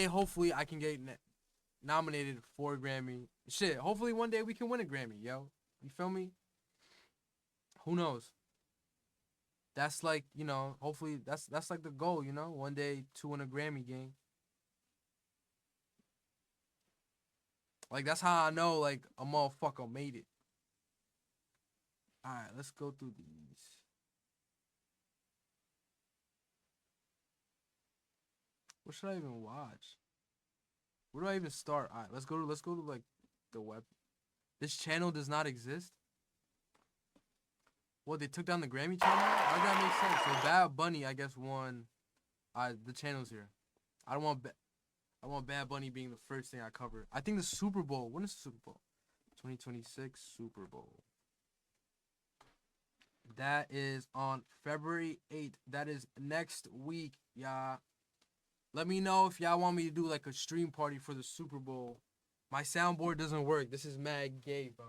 hopefully I can get nominated for a Grammy. Shit, hopefully one day we can win a Grammy, yo. You feel me? Who knows? That's like, hopefully that's like the goal, one day to win a Grammy, gang. Like that's how I know like a motherfucker made it. Alright, let's go through these. What should I even watch? Where do I even start? Alright, let's go to like the web. This channel does not exist. What, they took down the Grammy channel? Why does that make sense? So Bad Bunny, I guess, won. The channel's here. I don't want Bad Bunny being the first thing I cover. I think the Super Bowl. When is the Super Bowl? 2026 Super Bowl. That is on February 8th. That is next week, y'all. Let me know if y'all want me to do like a stream party for the Super Bowl. My soundboard doesn't work. This is mad gay, bro.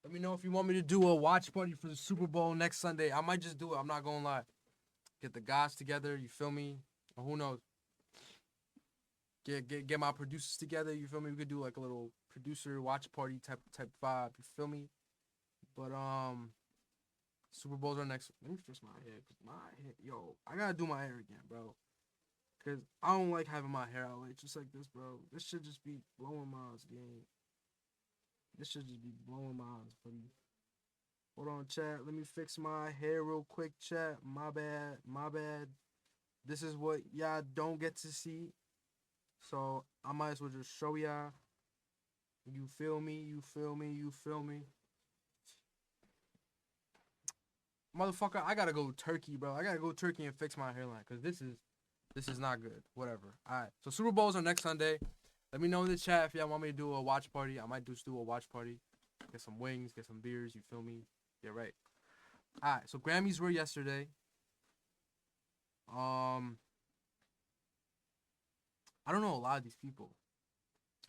Let me know if you want me to do a watch party for the Super Bowl next Sunday. I might just do it. I'm not gonna lie. Get the guys together. You feel me? Or who knows? Get my producers together. You feel me? We could do like a little producer watch party type vibe. You feel me? But Super Bowls are next. Let me fix my hair. Yo, I gotta do my hair again, bro. Cause I don't like having my hair out like just like this, bro. This should just be blowing my eyes, gang. This should just be blowing my eyes, buddy. Hold on, chat. Let me fix my hair real quick, chat. My bad. This is what y'all don't get to see. So I might as well just show y'all. You feel me? Motherfucker, I gotta go Turkey, bro. I gotta go Turkey and fix my hairline. Cause this is not good. Whatever. Alright. So Super Bowls are next Sunday. Let me know in the chat if y'all want me to do a watch party. I might just do a watch party. Get some wings, get some beers, you feel me? Yeah, right. Alright, so Grammys were yesterday. I don't know a lot of these people.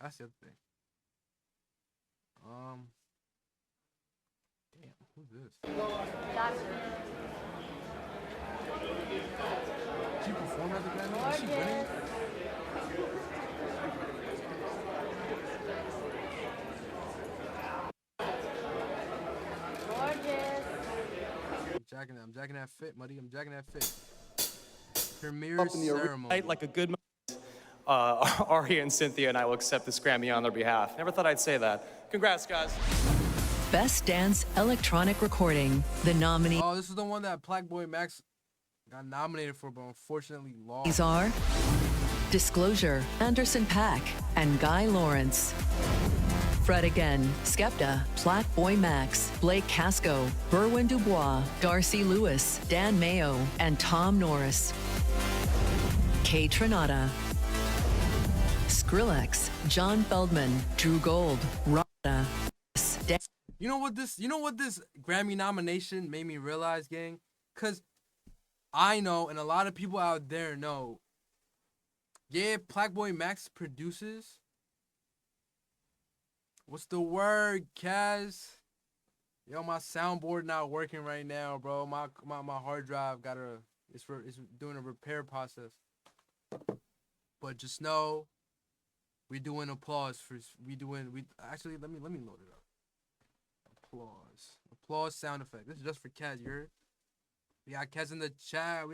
That's the other thing. Damn, who's this? She performed at the Grammys? Is she winning? I'm jacking that fit, buddy. I'm jacking that fit. Premiere ceremony. Like a good Aria and Cynthia and I will accept this Grammy on their behalf. Never thought I'd say that. Congrats, guys. Best Dance Electronic Recording. The nominee. Oh, this is the one that Plaque Max got nominated for, but unfortunately lost. These are Disclosure, Anderson .Paak, and Guy Lawrence. Fred Again, Skepta, Plaque Max, Blake Casco, Berwin Dubois, Darcy Lewis, Dan Mayo, and Tom Norris. Kay Trinata. Skrillex, John Feldman, Drew Gold, Rada. You know what this Grammy nomination made me realize, gang? Cause I know, and a lot of people out there know, yeah, Plaque Max produces. What's the word, Kaz? Yo, my soundboard not working right now, bro. My hard drive it's doing a repair process. But just know, we doing applause for actually let me load it up. Applause sound effect. This is just for Kaz, you heard? We got Kaz in the chat.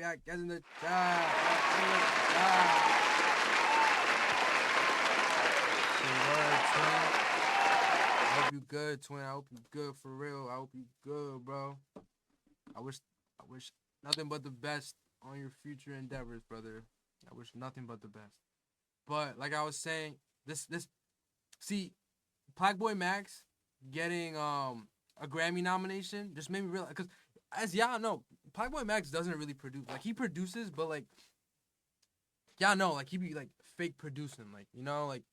I hope you good, twin. I hope you good for real. I hope you good, bro. I wish nothing but the best on your future endeavors, brother. I wish nothing but the best. But like I was saying, see, Plaque Max getting a Grammy nomination just made me realize, because as y'all know, Plaque Max doesn't really produce. Like, he produces, but like y'all know, like, he be like fake producing, like, like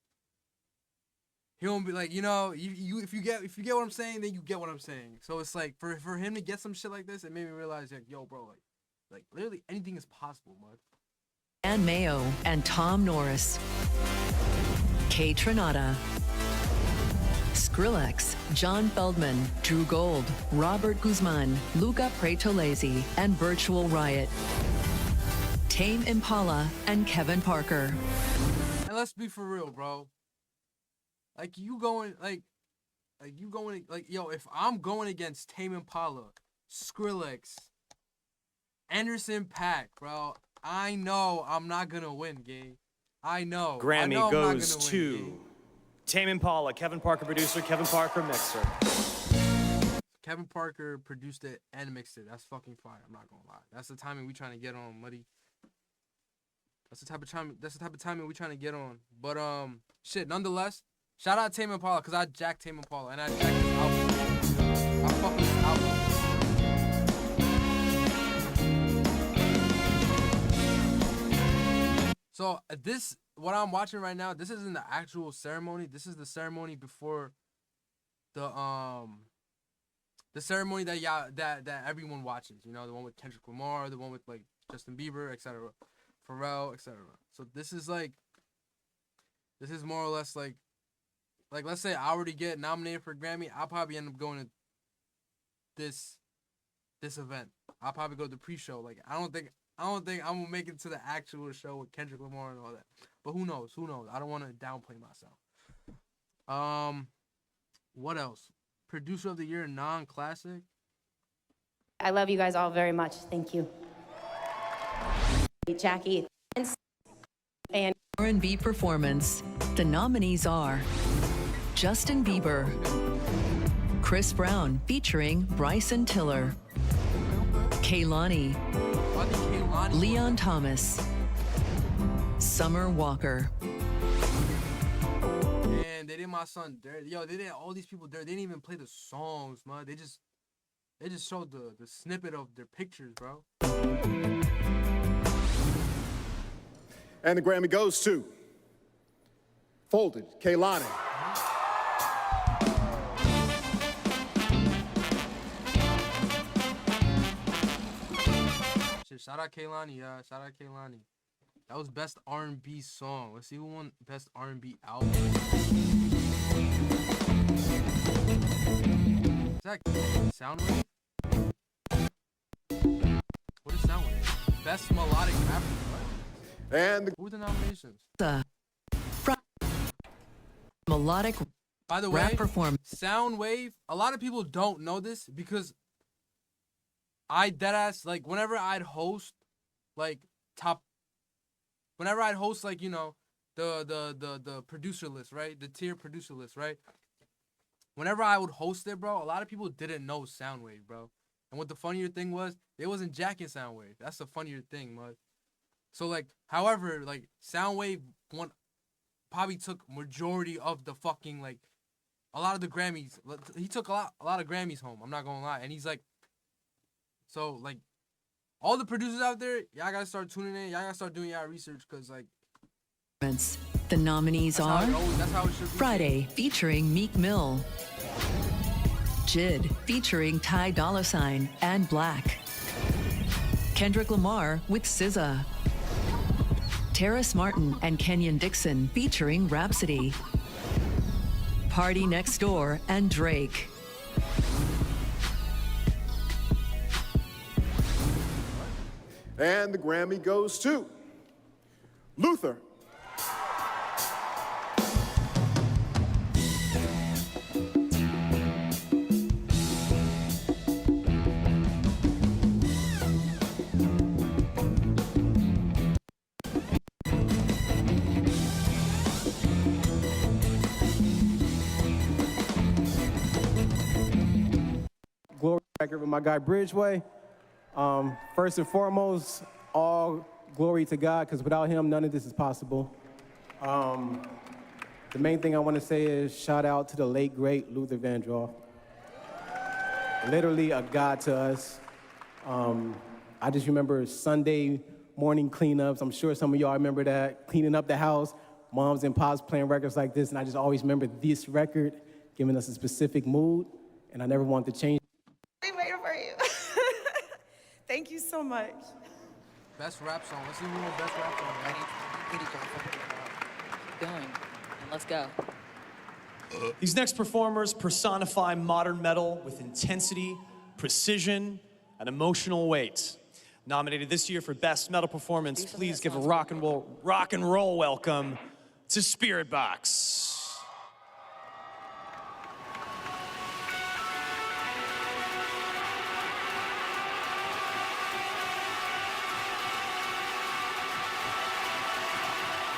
he won't be like, if you get what I'm saying, then you get what I'm saying. So it's like for him to get some shit like this, it made me realize, like, yo, bro, like literally anything is possible, mud. Dan Mayo and Tom Norris. Kay Trinata. Skrillex, John Feldman, Drew Gold, Robert Guzman, Luca Pretolesi, and Virtual Riot. Tame Impala and Kevin Parker. And let's be for real, bro. Like you going, yo, if I'm going against Tame Impala, Skrillex, Anderson .Paak, bro, I know I'm not gonna win, gang. I know. Grammy I'm goes not gonna to win, gang. Tame Impala, Kevin Parker producer, Kevin Parker mixer. Kevin Parker produced it and mixed it. That's fucking fire. I'm not gonna lie. That's the timing we trying to get on, Muddy. That's the type of timing we trying to get on. But shit. Nonetheless, shout out Tame Impala because I jacked Tame Impala and I jacked his album. I fuck with his album. So this, what I'm watching right now, this isn't the actual ceremony. This is the ceremony before the ceremony that everyone watches. You know, the one with Kendrick Lamar, the one with like Justin Bieber, etc., Pharrell, etc. So this is more or less like let's say I were to get nominated for a Grammy, I'll probably end up going to this event. I'll probably go to the pre-show. Like I don't think I'm gonna make it to the actual show with Kendrick Lamar and all that. But who knows? I don't want to downplay myself. What else? Producer of the Year, non-classic. I love you guys all very much. Thank you. Jackie and R&B performance. The nominees are Justin Bieber, Chris Brown featuring Bryson Tiller, Kehlani, Leon Thomas, Summer Walker. Man, they did my son dirty. Yo, they did all these people dirty. They didn't even play the songs, man. They just showed the snippet of their pictures, bro. And the Grammy goes to Folded, Kehlani. Shit, shout out Kehlani, yeah. Shout out Kehlani. That was best R&B song. Let's see who won best R&B album. Is that Soundwave? What is Soundwave? Best melodic rapper. What? And Who were the nominations? Melodic By the way, rap performance. Soundwave, a lot of people don't know this because I deadass, like, whenever I'd host, like, you know, the producer list, right? The tier producer list, right? Whenever I would host it, bro, a lot of people didn't know Soundwave, bro. And what the funnier thing was, they wasn't jacking Soundwave. That's the funnier thing, man. So, like, however, like, Soundwave probably took majority of the fucking, like, a lot of the Grammys. He took a lot of Grammys home, I'm not gonna lie. And he's like, so, like, all the producers out there, y'all gotta start tuning in. Y'all gotta start doing y'all research, because, like, The nominees that's are how it should be. Friday featuring Meek Mill, Jid featuring Ty Dolla $ign and Black, Kendrick Lamar with SZA, Terrace Martin and Kenyon Dixon featuring Rhapsody, Party Next Door and Drake. the Grammy goes to Luther. Glory record with my guy Bridgeway. First and foremost, all glory to God, because without him, none of this is possible. The main thing I want to say is shout out to the late, great Luther Vandross. Literally a god to us. I just remember Sunday morning cleanups. I'm sure some of y'all remember that, cleaning up the house, moms and pops playing records like this, and I just always remember this record giving us a specific mood, and I never wanted to change. We waiting for you. Thank you so much. Best rap song. Let's see who won best rap song. Going. And let's go. These next performers personify modern metal with intensity, precision, and emotional weight. Nominated this year for Best Metal Performance, please give a rock and roll welcome to Spirit Box.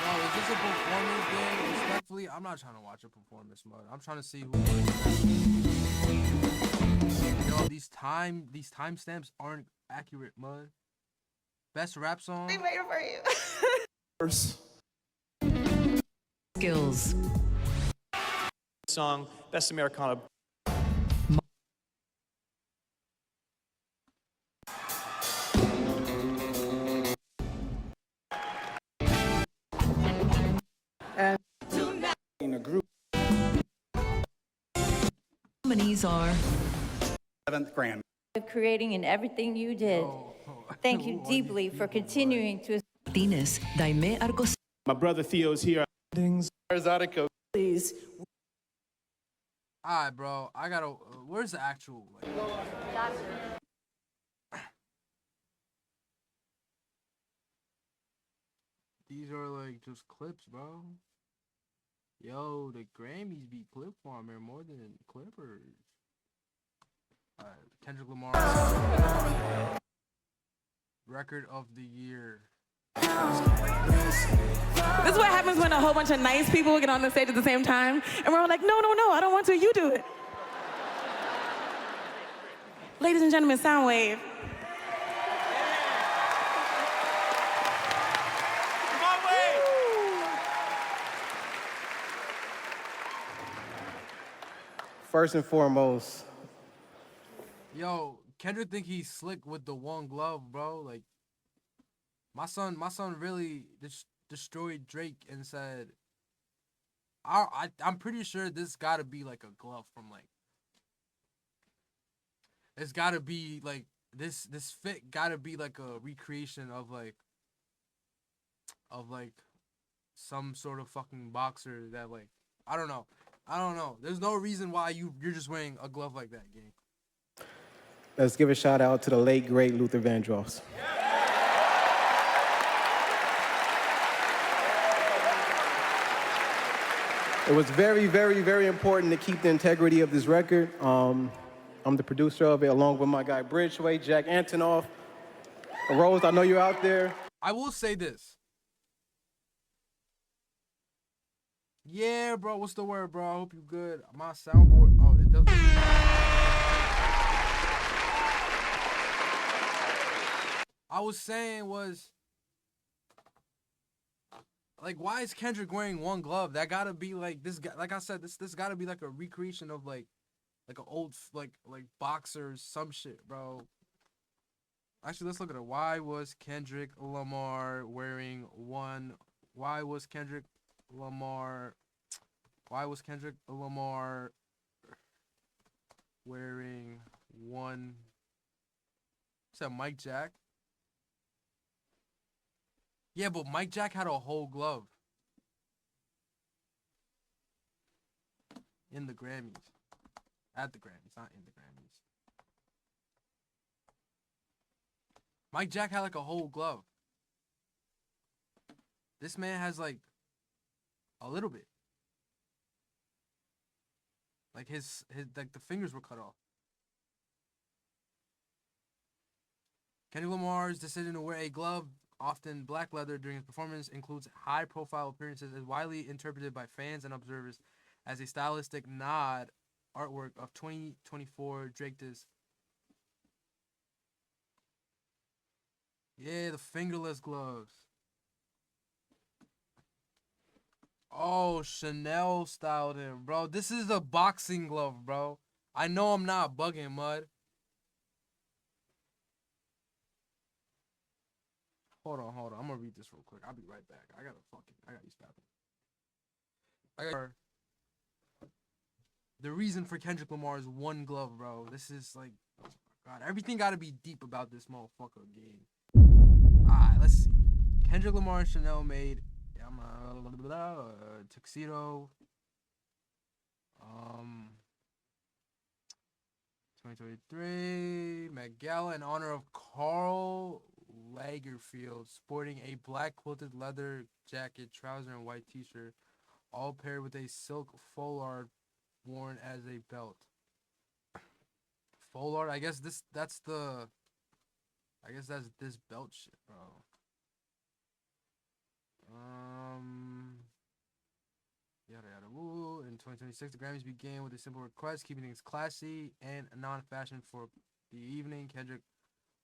Yo, is this a performance game? Respectfully, I'm not trying to watch a performance mode. I'm trying to see who. Yo, these timestamps aren't accurate, mud. Best rap song. We made it for you. Skills. Song, Best Americana. In a group. Nominees are 7th Grammy. Of creating and everything you did. Thank you deeply for continuing to. Martinez, Daime Arcos, My brother Theo's here. Please. Alright, bro. I gotta. Where's the actual? These are like just clips, bro. Yo, the Grammys be clip farmer more than Clippers. Kendrick Lamar. Record of the year. This is what happens when a whole bunch of nice people get on the stage at the same time, and we're all like, no, I don't want to, you do it. Ladies and gentlemen, Soundwave. First and foremost, Yo, Kendrick think he's slick with the one glove, bro. Like, my son really destroyed Drake and said, I'm pretty sure this gotta be like a glove from like, it's gotta be like this fit gotta be like a recreation of like some sort of fucking boxer that like I don't know. There's no reason why you're just wearing a glove like that, gang. let's give a shout out to the late, great Luther Vandross. It was very, very, very important to keep the integrity of this record. I'm the producer of it, along with my guy Bridgeway, Jack Antonoff. Rose, I know you're out there. I will say this. Yeah, bro. What's the word, bro? I hope you good. My soundboard. Oh, it doesn't. I was saying was like, why is Kendrick wearing one glove? That gotta be like this guy. Like I said, this gotta be like a recreation of like an old like boxers, some shit, bro. Actually, let's look at it. Why was Kendrick Lamar wearing one? Why was Kendrick Lamar wearing one? Is that Mike Jack? Yeah, but Mike Jack had a whole glove in the Grammys. At the Grammys, not in the Grammys. Mike Jack had like a whole glove. This man has like a little bit. Like his like the fingers were cut off. Kendrick Lamar's decision to wear a glove, often black leather, during his performance includes high-profile appearances, is widely interpreted by fans and observers as a stylistic nod artwork of 2024 Drake does. Yeah, the fingerless gloves. Oh, Chanel styled him, bro. This is a boxing glove, bro. I know I'm not bugging, mud. Hold on. I'm gonna read this real quick. I'll be right back. I gotta use bathroom. The reason for Kendrick Lamar is one glove, bro. This is like, oh my God, everything gotta be deep about this motherfucker game. Alright, let's see. Kendrick Lamar and Chanel made tuxedo. 2023 Met Gala in honor of Carl Lagerfield, sporting a black quilted leather jacket, trouser, and white t-shirt, all paired with a silk foulard worn as a belt. Foulard, I guess that's this belt shit, bro. Yada yada woo. In 2026, the Grammys began with a simple request, keeping things classy and non-fashion for the evening. Kendrick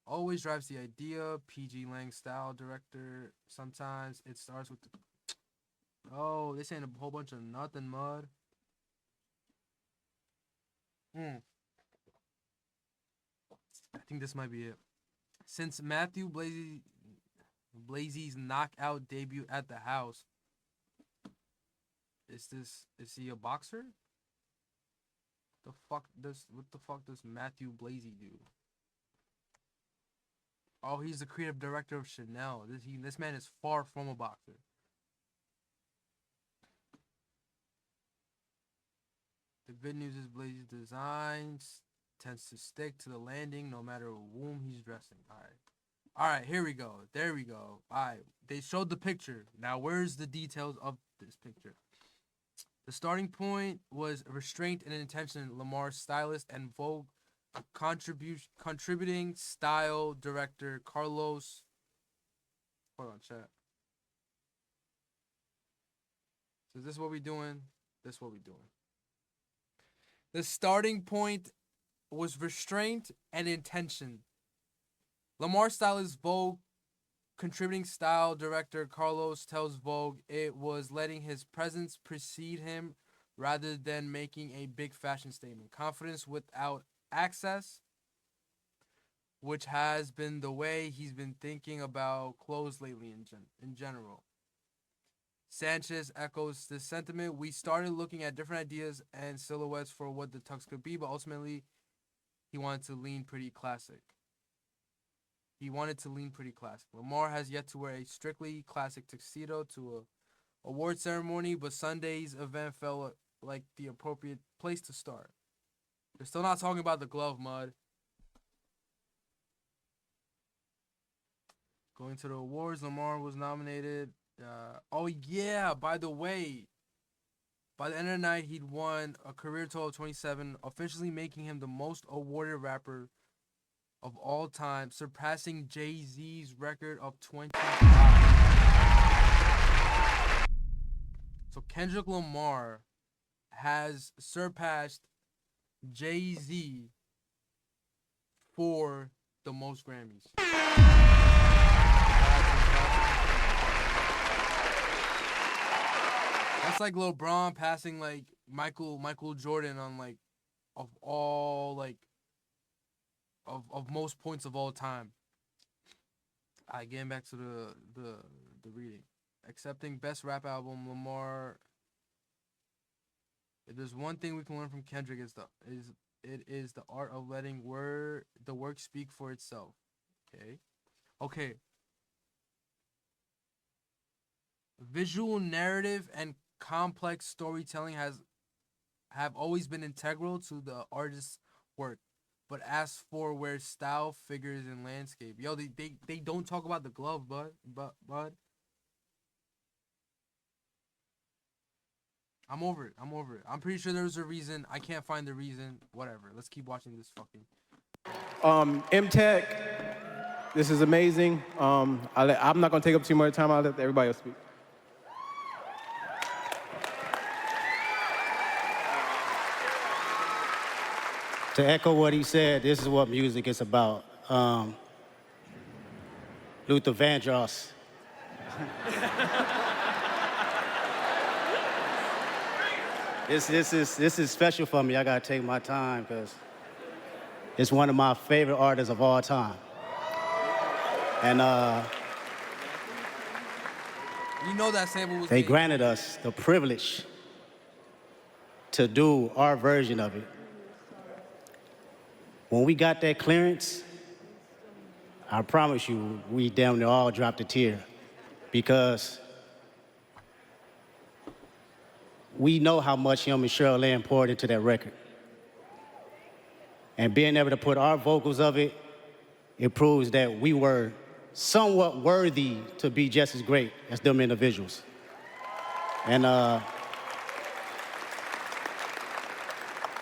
always drives the idea. PG Lang style director. Sometimes it starts with oh, they saying a whole bunch of nothing mud. I think this might be it. Since Matthew Blazy's knockout debut at the house, is he a boxer? What the fuck does Matthew Blazy do? Oh, he's the creative director of Chanel. This man is far from a boxer. The good news is Blazy's designs tends to stick to the landing no matter whom he's dressing. All right, here we go. There we go. All right, they showed the picture. Now, where's the details of this picture? The starting point was restraint and intention. Lamar's stylist and Vogue contributing style director Carlos. Hold on, chat. So this is what we doing. This is what we doing. The starting point was restraint and intention. Lamar stylist Vogue contributing style director Carlos tells Vogue it was letting his presence precede him rather than making a big fashion statement. Confidence without access, which has been the way he's been thinking about clothes lately in general. Sanchez echoes this sentiment. We started looking at different ideas and silhouettes for what the tux could be, but ultimately he wanted to lean pretty classic. Lamar has yet to wear a strictly classic tuxedo to a award ceremony, but Sunday's event felt like the appropriate place to start. They're still not talking about the glove, mud. Going to the awards, Lamar was nominated. Oh, yeah, by the way, by the end of the night, he'd won a career total of 27, officially making him the most awarded rapper of all time, surpassing Jay-Z's record of 25. So Kendrick Lamar has surpassed Jay-Z for the most Grammys. That's like LeBron passing like Michael Jordan on like of all like of most points of all time. Alright, getting back to the reading. Accepting best rap album, Lamar. If there's one thing we can learn from Kendrick is the art of letting the work speak for itself. Okay. Visual narrative and complex storytelling have always been integral to the artist's work. But as for where style figures in landscape, yo, they don't talk about the glove, bud. I'm over it. I'm pretty sure there's a reason. I can't find the reason. Whatever. Let's keep watching this fucking. M-Tech, this is amazing. I'm not gonna take up too much time. I'll let everybody else speak. To echo what he said, this is what music is about. Luther Vandross. This is special for me. I gotta take my time because it's one of my favorite artists of all time. And you know that sample was they granted us the privilege to do our version of it. When we got that clearance, I promise you, we damn near all dropped a tear because we know how much him and Cheryl Lynn poured into that record. And being able to put our vocals of it, it proves that we were somewhat worthy to be just as great as them individuals. And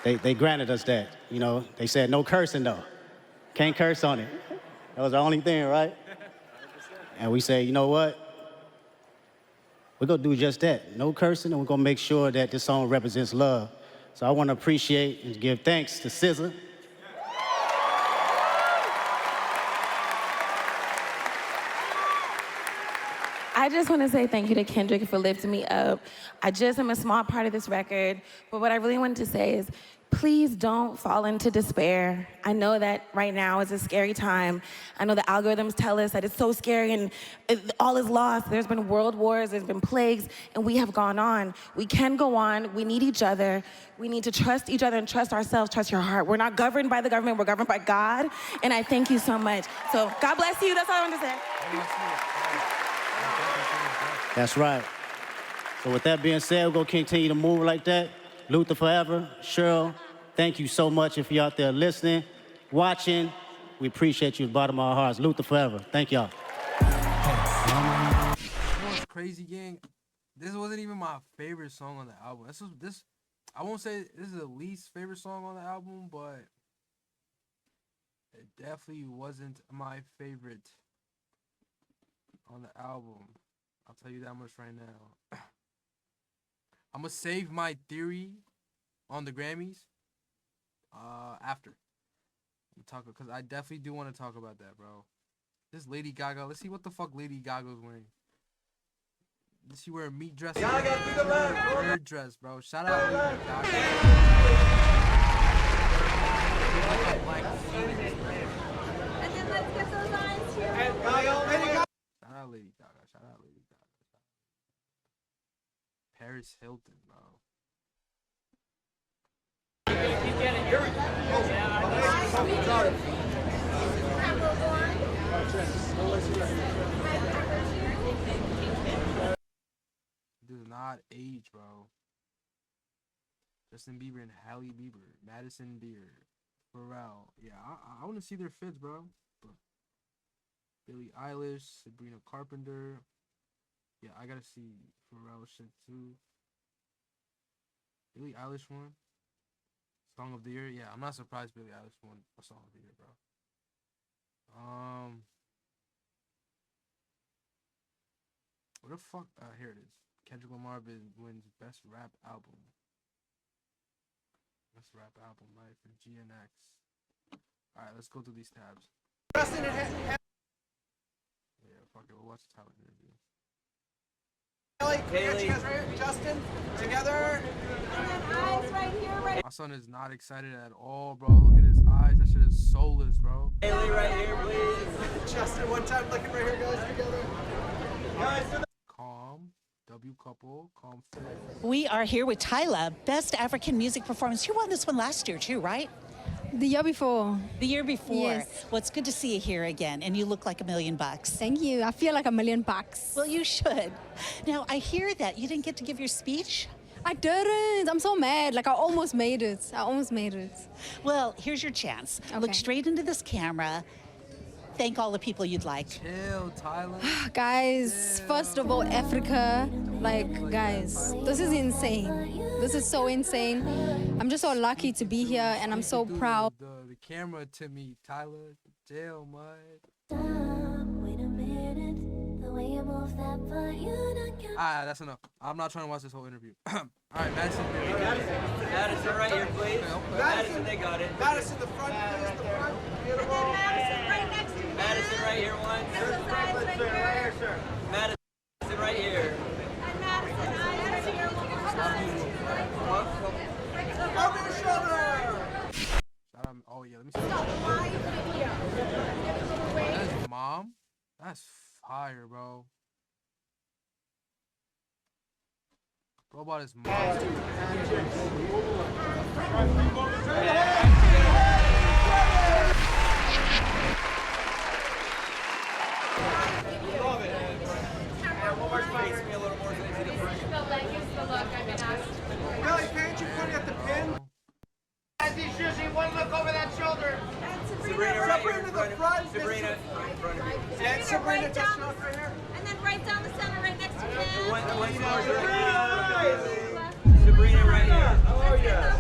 they granted us that, you know. They said no cursing though. Can't curse on it. That was the only thing, right? And we say, you know what? We're gonna do just that. No cursing, and we're gonna make sure that this song represents love. So I wanna appreciate and give thanks to SZA. I just want to say thank you to Kendrick for lifting me up. I just am a small part of this record, but what I really wanted to say is, please don't fall into despair. I know that right now is a scary time. I know the algorithms tell us that it's so scary and all is lost. There's been world wars, there's been plagues, and we have gone on. We can go on. We need each other. We need to trust each other and trust ourselves, trust your heart. We're not governed by the government, we're governed by God, and I thank you so much. So God bless you, that's all I wanted to say. That's right. So with that being said, we're gonna continue to move like that. Luther forever. Cheryl, thank you so much if you're out there listening, watching. We appreciate you at the bottom of our hearts. Luther forever. Thank y'all. You know what's crazy, gang? This wasn't even my favorite song on the album. I won't say this is the least favorite song on the album, but it definitely wasn't my favorite on the album. I'll tell you that much right now. I'm gonna save my theory on the Grammys after we talk, because I definitely do want to talk about that, bro. This Lady Gaga. Let's see what the fuck Lady Gaga's wearing. Does she wear a meat dress? Her dress, bro. Shout out Lady Gaga. And then let's get those eyes here. Shout out Lady Gaga. Shout out Lady Gaga. Paris Hilton, bro. Does not age, bro. Justin Bieber and Halle Bieber, Madison Beer, Pharrell. Yeah, I want to see their fits, bro. But Billie Eilish, Sabrina Carpenter. Yeah, I gotta see Pharrell shit too. Billie Eilish won Song of the Year. Yeah, I'm not surprised Billie Eilish won a Song of the Year, bro. What the fuck? Here it is. Kendrick Lamar wins Best Rap Album. Best Rap Album, right, for GNX. All right, let's go through these tabs. Yeah, fuck it. We'll watch the Tyler interview. Haley, Justin, together. Eyes right here, right. My son is not excited at all, bro. Look at his eyes. That shit is soulless, bro. Haley, right here, please. Justin, one time, looking right here, guys, together. Guys, Calm. W couple. Calm fit. We are here with Tyla, Best African Music Performance. You won this one last year too, right? The year before. The year before. Yes. Well, it's good to see you here again, and you look like $1 million. Thank you. I feel like $1 million. Well, you should. Now, I hear that you didn't get to give your speech. I didn't. I'm so mad. Like, I almost made it. Well, here's your chance. Okay. Look straight into this camera. Thank all the people you'd like. Chill, Tyler. Guys, first of all, Africa. Like, guys, this is insane. This is so insane. I'm just so lucky to be here, and I'm so proud. The camera to me, Tyler. Chill, mud. Alright, that's enough. I'm not trying to watch this whole interview. Alright, Madison. Madison, right here, please. Madison, they got it. Madison, the front, please, the front. Beautiful. And then Madison, right next to you. Madison, right here, one. Right here, sir. Madison, right here. And Madison, eyes right here. Over your shoulder. Oh, yeah, let me see. That's mom? That's fire, bro. What about his mom? Billy, can't you put it at the pin? As he's using one look over that shoulder. Sabrina, right here in front of you. Sabrina, in front of you. And Sabrina. white scores right here. Sabrina right here. Oh, yeah.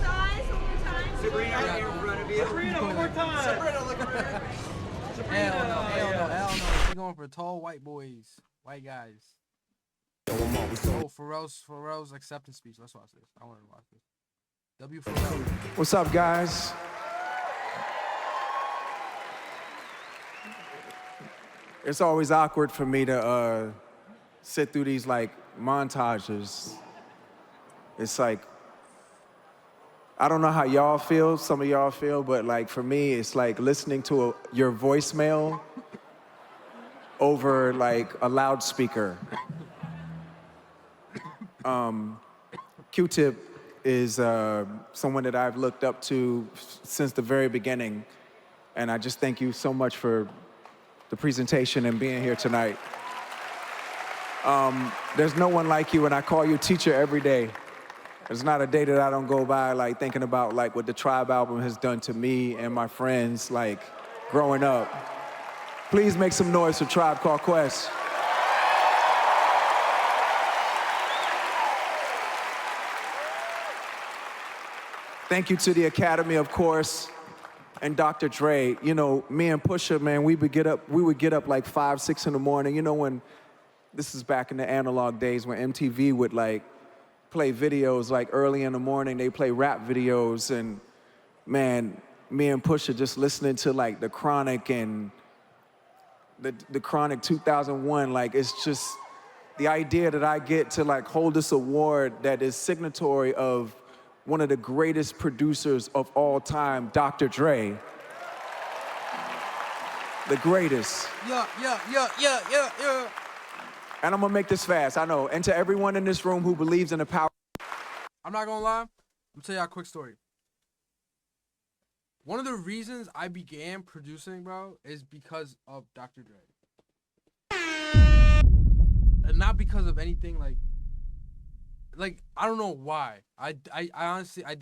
Sabrina right here in front of you. Sabrina, one more time. Sabrina, look at her. Hell no. They're going for tall white boys, white guys. Oh, Pharrell's acceptance speech. Let's watch this. I want to watch this. W Pharrell. What's up, guys? It's always awkward for me to sit through these like montages. It's like, I don't know how y'all feel, some of y'all feel, but like for me, it's like listening to your voicemail over like a loudspeaker. Q-Tip is someone that I've looked up to since the very beginning, and I just thank you so much for the presentation and being here tonight. There's no one like you, and I call you teacher every day. There's not a day that I don't go by like thinking about like what the Tribe album has done to me and my friends like growing up. Please make some noise for Tribe Called Quest. Thank you to the Academy, of course, and Dr. Dre. You know, me and Pusha, man, we would get up like 5, 6 in the morning. You know, when this is back in the analog days when MTV would like play videos like early in the morning. They play rap videos, and man, me and Pusha just listening to like The Chronic and the Chronic 2001. Like, it's just the idea that I get to like hold this award that is signatory of one of the greatest producers of all time, Dr. Dre. The greatest. Yeah. And I'm gonna make this fast, I know. And to everyone in this room who believes in the power. I'm not gonna lie. I'm gonna tell y'all a quick story. One of the reasons I began producing, bro, is because of Dr. Dre. And not because of anything like I don't know why. I honestly, I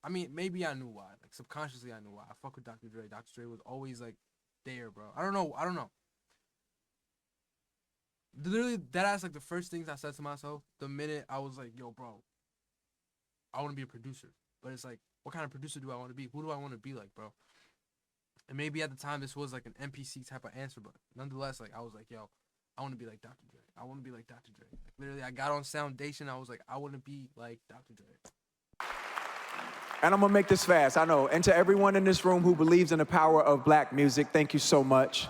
mean, maybe I knew why. Like, subconsciously I knew why. I fuck with Dr. Dre. Dr. Dre was always like there, bro. I don't know. Literally, that's like the first things I said to myself the minute I was like, yo, bro, I want to be a producer. But it's like, what kind of producer do I want to be? Who do I want to be like, bro? And maybe at the time this was like an NPC type of answer, but nonetheless, like, I was like, yo, I want to be like Dr. Dre. I want to be like Dr. Dre. Like, literally, I got on Foundation. I was like, I want to be like Dr. Dre. And I'm gonna make this fast, I know. And to everyone in this room who believes in the power of black music, thank you so much.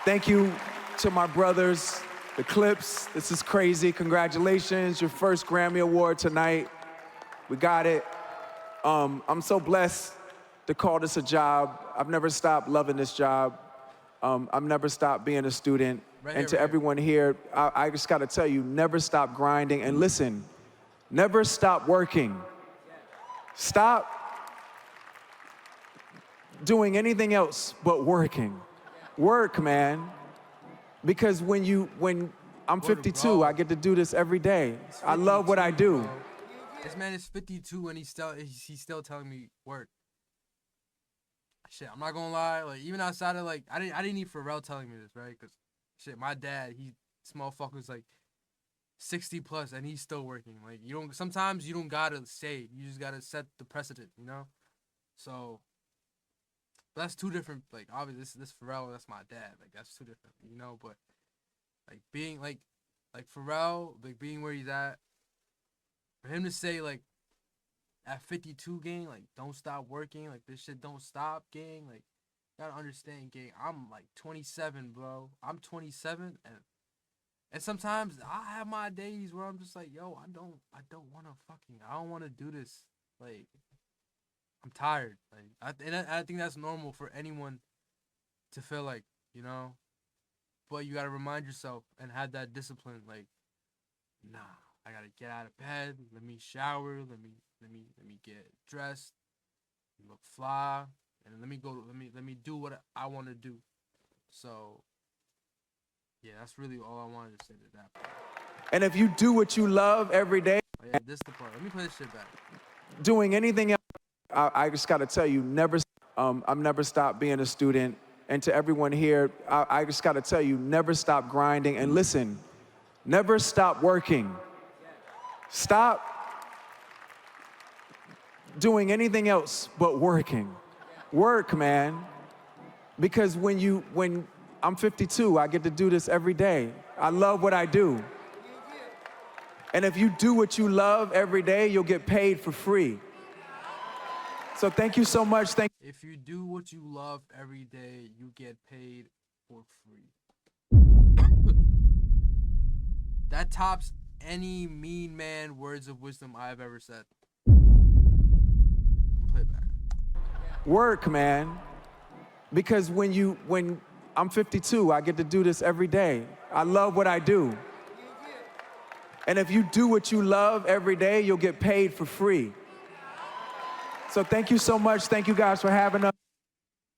Thank you to my brothers, the Clips. This is crazy. Congratulations, your first Grammy Award tonight. We got it. I'm so blessed to call this a job. I've never stopped loving this job. I've never stopped being a student. And to everyone here, I just gotta tell you, never stop grinding. And listen, never stop working. Stop doing anything else but working. Work, man. Because when I'm 52, I get to do this every day. I love what I do. Bro. This man is 52 and he's still telling me work. Shit, I'm not gonna lie. Like, even outside of like, I didn't need Pharrell telling me this, right? Cause shit, my dad, this motherfucker's like 60 plus and he's still working. Like, sometimes you don't gotta say, you just gotta set the precedent, you know? So, but that's two different, like, obviously this Pharrell, that's my dad. Like, that's two different, you know? But like being like Pharrell, like being where he's at, for him to say like at 52, gang, like, don't stop working, like, this shit don't stop, gang, like, you gotta understand, gang, I'm like 27, bro. I'm 27, and sometimes I have my days where I'm just like, yo, I don't want to do this. Like, I'm tired. Like, I think that's normal for anyone to feel like, you know. But you gotta remind yourself and have that discipline. Like, nah, I gotta get out of bed. Let me shower. Let me get dressed. Look fly, and let me do what I want to do. So, yeah, that's really all I wanted to say to that part. And if you do what you love every day, oh, yeah, this is the part. Let me play this shit back. Doing anything else, I just gotta tell you, I've never stopped being a student. And to everyone here, I just gotta tell you, never stop grinding. And listen, Never stop working. Stop doing anything else but working. Work, man. Because when I'm 52, I get to do this every day. I love what I do. And if you do what you love every day, you'll get paid for free. So thank you so much. If you do what you love every day, you get paid for free. That tops any Meen Man words of wisdom I've ever said. Play it back. Work, man. Because when I'm 52, I get to do this every day. I love what I do. And if you do what you love every day, you'll get paid for free. So thank you so much. Thank you guys for having us.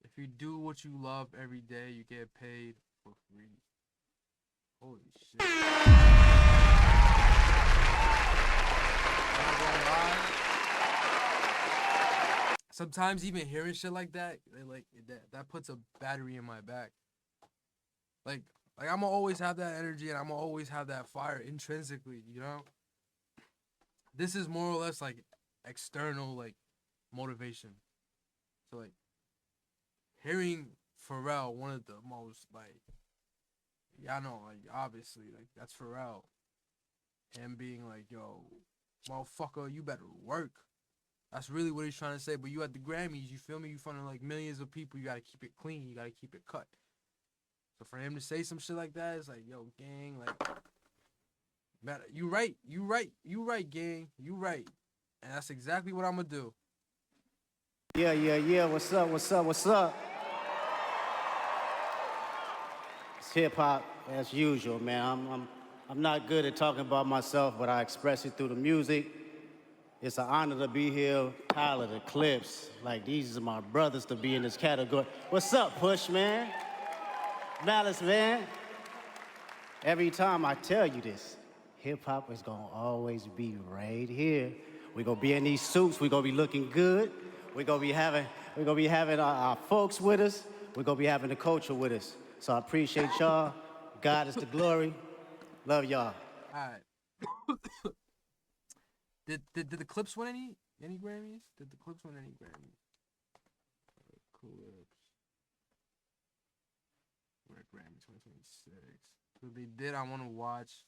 If you do what you love every day, you get paid for free. Holy shit. Not gonna lie. Sometimes even hearing shit like that, that puts a battery in my back. Like I'm gonna always have that energy and I'm gonna always have that fire intrinsically, you know? This is more or less like external like motivation. So like hearing Pharrell, one of the most like, y'all know, like obviously like that's Pharrell. Him being like, yo, motherfucker, you better work. That's really what he's trying to say. But you at the Grammys, you feel me? You in front of like millions of people. You gotta keep it clean. You gotta keep it cut. So for him to say some shit like that, it's like, yo, gang, like, man, you right, gang, you right. And that's exactly what I'm gonna do. Yeah. What's up? It's hip hop as usual, man. I'm not good at talking about myself, but I express it through the music. It's an honor to be here. Tyler, the Clips, like these are my brothers to be in this category. What's up, Push, man? Malice, man. Every time I tell you this, hip hop is gonna always be right here. We're gonna be in these suits. We're gonna be looking good. We're gonna be having our folks with us. We're gonna be having the culture with us. So I appreciate y'all. God is the glory. Love y'all. All right. Did the Clips win any Grammys? Did the Clips win any Grammys? Clips. We're at Grammy 2026. If they did, I want to watch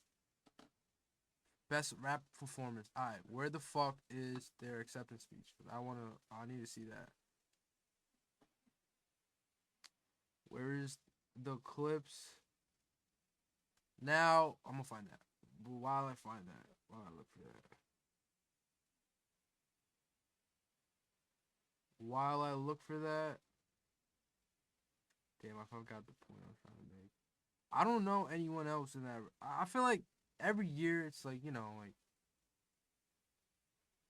Best Rap Performance. Alright, where the fuck is their acceptance speech? I need to see that. Where is the Clips? Now, I'm gonna find that. But while I find that, while I look for that. While I look for that, damn, I forgot the point I was trying to make. I don't know anyone else in that. I feel like every year it's like, you know, like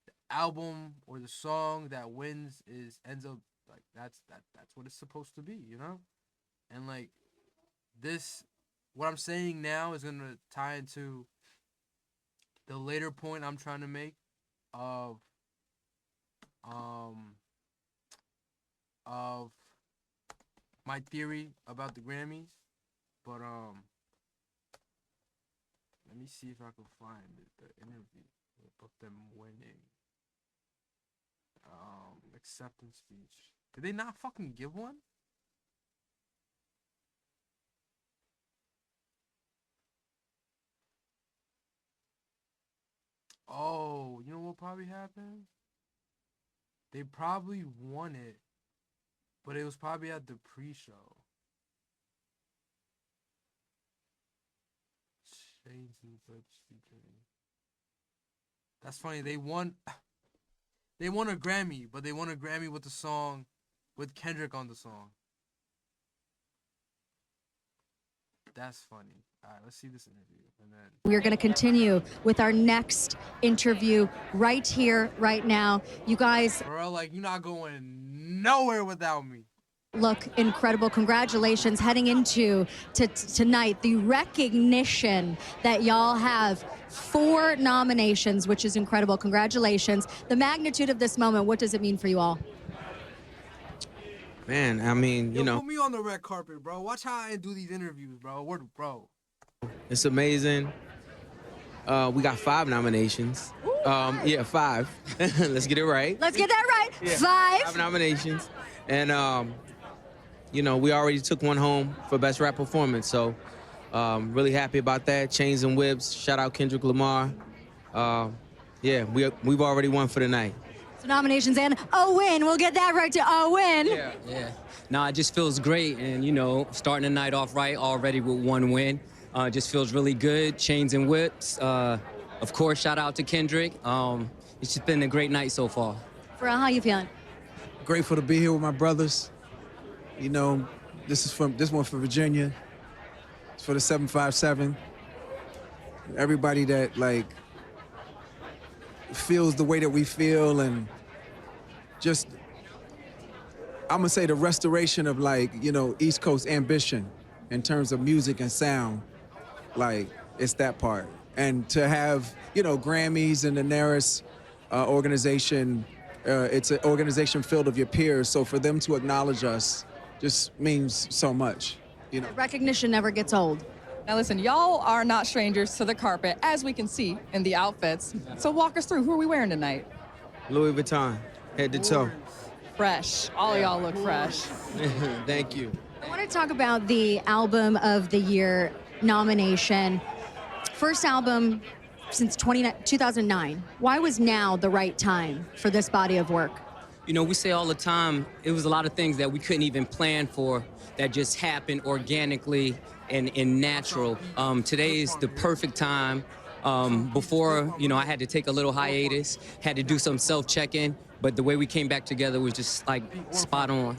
the album or the song that wins ends up like that's what it's supposed to be, you know? And like this, what I'm saying now is gonna tie into the later point I'm trying to make of my theory about the Grammys, but let me see if I can find the interview of them winning. Acceptance speech. Did they not fucking give one? Oh, you know what probably happened? They probably won it, but it was probably at the pre-show. Chains and such featuring. That's funny. They won a Grammy, but they won a Grammy with the song with Kendrick on the song. That's funny. All right, let's see this interview. And then we're going to continue with our next interview right here, right now. You guys, bro, like, you're not going nowhere without me. Look incredible. Congratulations heading into tonight. The recognition that y'all have 4 nominations, which is incredible. Congratulations. The magnitude of this moment, what does it mean for you all? Man, I mean, you know, put me on the red carpet, bro. Watch how I do these interviews, bro. Bro. It's amazing. We got 5 nominations. Yeah, 5. Let's get it right. Let's get that right. Yeah. 5. 5 nominations. And, you know, we already took one home for Best Rap Performance. So really happy about that. Chains and Whips. Shout out Kendrick Lamar. Yeah, we've already won for the night. So nominations and a win. We'll get that right to a win. Yeah. No, it just feels great. And, you know, starting the night off right already with 1 win. Just feels really good. Chains and Whips. Of course, shout out to Kendrick. It's just been a great night so far. Pharrell, how you feeling? Grateful to be here with my brothers. You know, this one for Virginia. It's for the 757. Everybody that like feels the way that we feel, and just I'm gonna say the restoration of, like, you know, East Coast ambition in terms of music and sound. Like, it's that part. And to have, you know, Grammys and the NARAS organization, it's an organization filled of your peers. So for them to acknowledge us just means so much, you know. Recognition never gets old. Now listen, y'all are not strangers to the carpet, as we can see in the outfits. So walk us through, who are we wearing tonight? Louis Vuitton, head to toe. Fresh. All of y'all look fresh. Thank you. I want to talk about the Album of the Year nomination. First album since 2009. Why was now the right time for this body of work? You know, we say all the time, it was a lot of things that we couldn't even plan for that just happened organically and natural. Today is the perfect time. Before, you know, I had to take a little hiatus, had to do some self-check-in, but the way we came back together was just like spot on.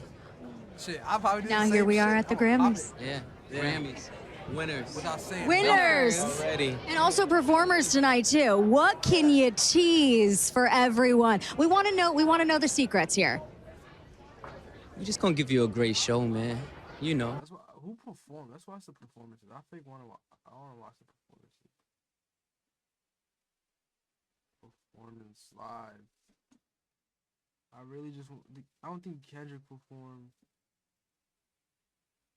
Now here we are at the Grammys. Yeah, Grammys. Winners. Winners! Already. And also performers tonight too. What can you tease for everyone? We want to know the secrets here. We're just gonna give you a great show, man. You know. Who performed? Let's watch the performances. I want to watch the performances. Performance live. I don't think Kendrick performed.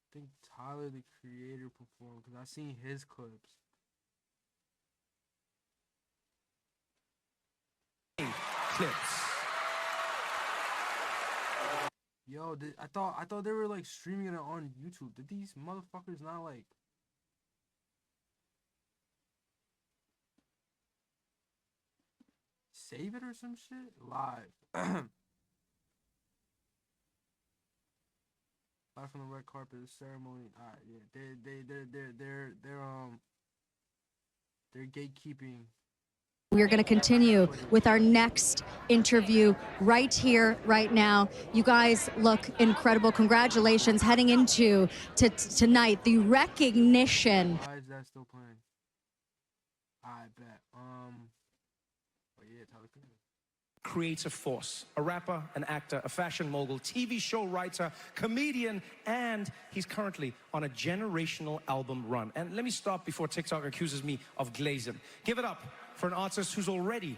I think Tyler, the Creator, performed, because I seen his clips. Yo, I thought they were like streaming it on YouTube. Did these motherfuckers not like save it or some shit live? Live from the red carpet ceremony. Alright, yeah, they're gatekeeping. We're going to continue with our next interview right here, right now. You guys look incredible. Congratulations heading into tonight, the recognition. Why is that still playing? I bet. But yeah, Tyler Creator. Creative force, a rapper, an actor, a fashion mogul, TV show writer, comedian, and he's currently on a generational album run. And let me stop before TikTok accuses me of glazing. Give it up for an artist who's already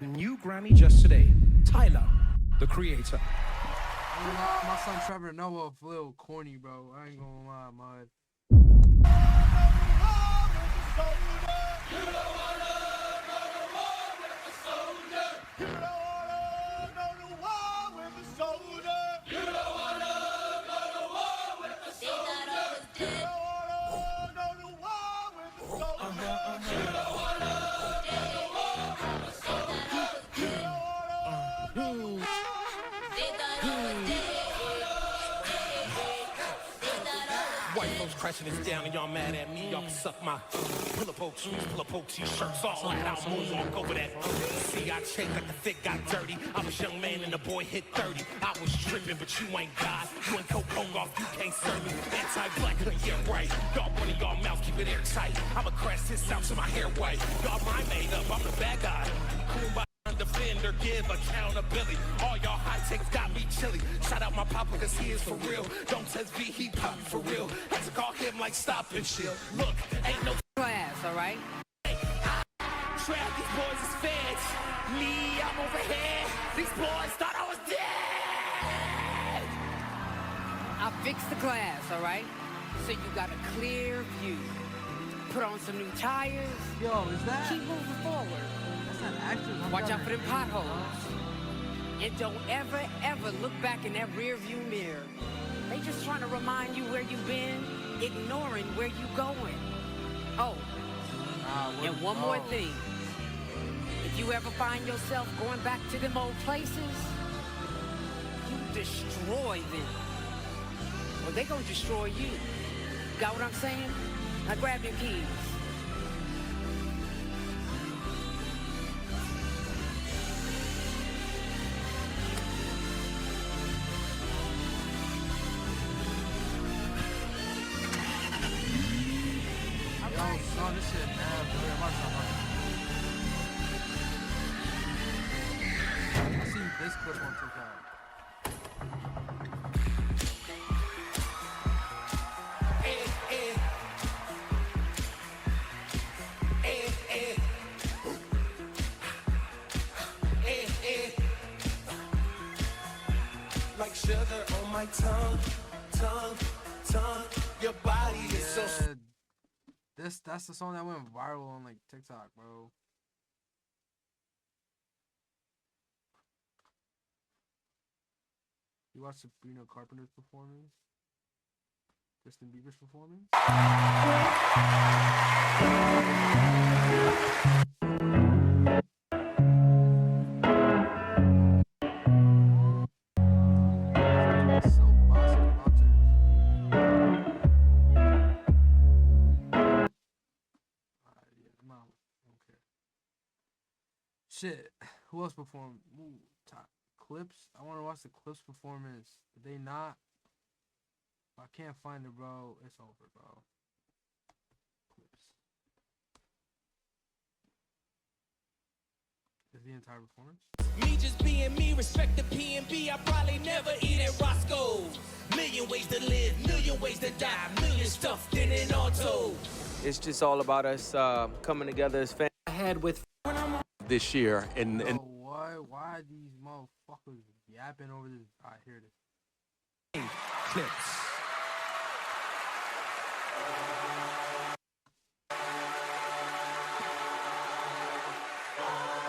a new Grammy just today, Tyler, the Creator. My son Trevor Noah a little corny, bro. I ain't gonna lie, mud. White folks crashing this down and y'all mad at me. Y'all can suck my pull-up t-shirts all out. I'll moonwalk over that. See, I changed like the fit got dirty. I was young man and the boy hit 30. I was tripping, but you ain't God. You ain't coke off, you can't serve me. Anti-black, yeah, right. Y'all one of y'all mouths, keep it airtight. I'ma crash this out to my hair white. Y'all mind made up, I'm the bad guy. Cool defender, give accountability. All y'all hot takes got me chilly. Shout out my papa cause he is for real. Don't test me, he pop for real. Had to call him like stop and chill. Look, ain't no class, all right? Trap, these boys is feds. Me, I'm overhead. These boys thought I was dead. I fixed the glass, all right? So you got a clear view. put on some new tires. Yo, is that? Keep moving forward. That's not actors. Watch out for them potholes. And don't ever, ever look back in that rear view mirror. They just trying to remind you where you've been, ignoring where you going. Oh, and one more thing. If you ever find yourself going back to them old places, you destroy them. Well, they gonna destroy you. Got what I'm saying? Now grab your keys. Son, this shit, man. I seen this clip on TikTok. Like sugar on my tongue. Your body is so. That's the song that went viral on like TikTok, bro. You watched Sabrina Carpenter's performance? Justin Bieber's performance? Shit, who else performed? Ooh, top Clips? I want to watch the Clips performance. Did they not? If I can't find it, bro, it's over, bro. Clips. Is the entire performance? Me just being me, respect the P&B. I probably never eat at Roscoe's. Million ways to live, million ways to die, million stuffed in an auto. It's just all about us coming together as fans. Ahead with this year and Why are these motherfuckers yapping over this? I hear this. Clips.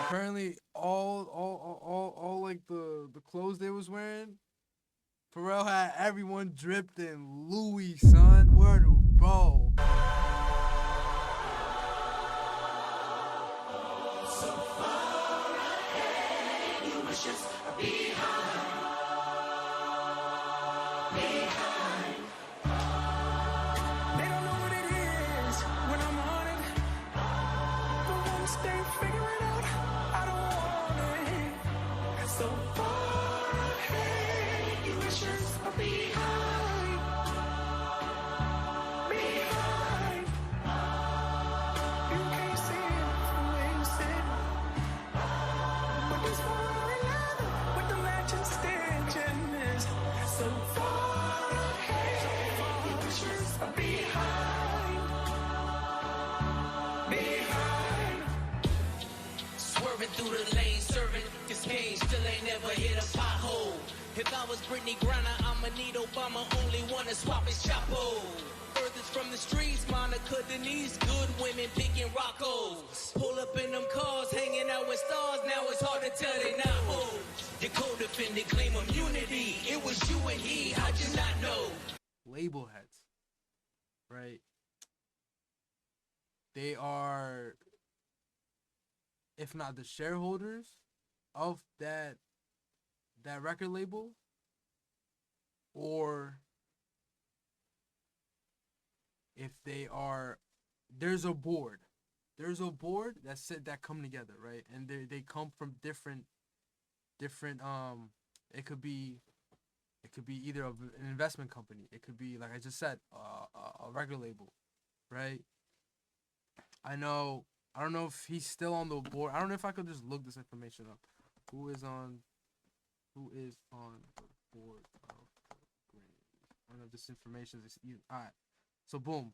Apparently, all like the clothes they was wearing, Pharrell had everyone dripped in Louis, son. Word, bro. Through the lane, serving this game, still ain't never hit a pothole. If I was Brittany Griner, I'ma need Obama, only wanna swap his chapo. Furthest from the streets, Monica Denise, good women picking Roccos. Pull up in them cars, hanging out with stars, now it's hard to tell they not hoes. The co-defendant claim immunity, it was you and he, I did not know. Label heads, right? They are, if not the shareholders of that record label, or if they are, there's a board that said that come together, right? And they come from different it could be either an investment company, it could be, like I just said, a record label, right? I don't know if he's still on the board. I don't know if I could just look this information up. Who is on the board of Grammys? I don't know if this information is even. Alright. So boom.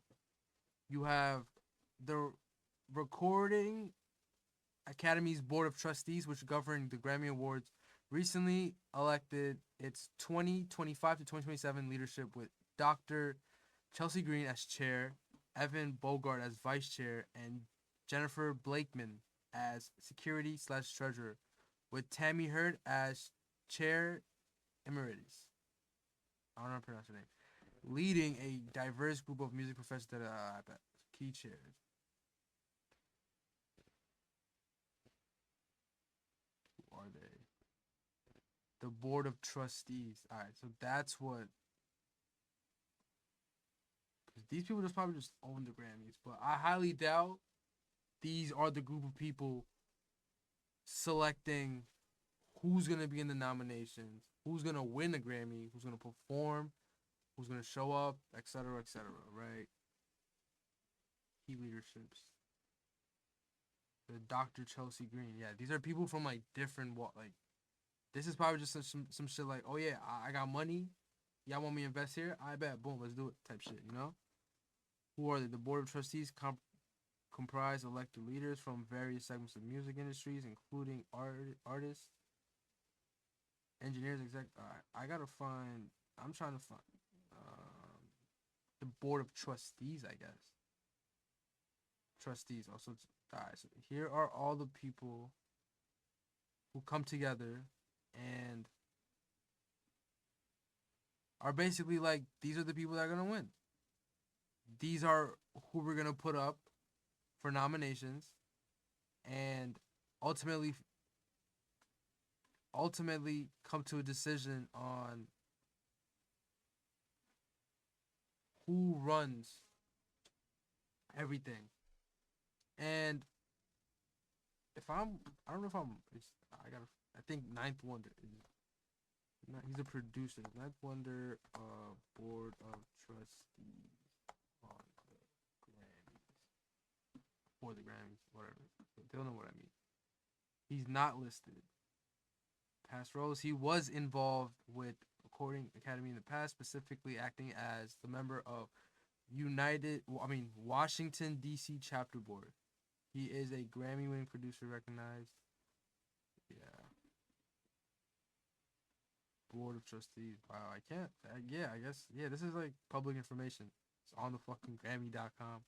You have the Recording Academy's Board of Trustees, which govern the Grammy Awards, recently elected its 2025 to 2027 leadership with Dr. Chelsea Green as chair, Evan Bogart as vice chair, and Jennifer Blakeman as security/treasurer, with Tammy Hurd as chair emeritus. I don't know how to pronounce her name. Leading a diverse group of music professionals that I bet key chairs. Who are they? The board of trustees. All right, so that's what. These people just probably just own the Grammys, but I highly doubt these are the group of people selecting who's gonna be in the nominations, who's gonna win the Grammy, who's gonna perform, who's gonna show up, etc., etc. Right? Key leaderships. The Dr. Chelsea Green. Yeah, these are people from like different like. This is probably just some shit like, oh yeah, I got money. Y'all want me to invest here? I bet. Boom, let's do it. Type shit. You know. Who are they? The board of trustees comprise elected leaders from various segments of music industries, including artists, engineers, I gotta find. I'm trying to find the board of trustees. I guess trustees also. Alright, so here are all the people who come together and are basically like, these are the people that are gonna win. These are who we're gonna put up for nominations, and ultimately come to a decision on who runs everything. And I don't know if I think Ninth Wonder he's a producer. Ninth Wonder board of trustees on the Grammys. For the Grammys, whatever. They'll know what I mean. He's not listed. Past roles, he was involved with Recording Academy in the past, specifically acting as the member of Washington D.C. chapter board. He is a Grammy-winning producer, recognized. Yeah. Board of trustees. Wow, I can't. I guess. Yeah, this is like public information. It's on the fucking Grammy.com.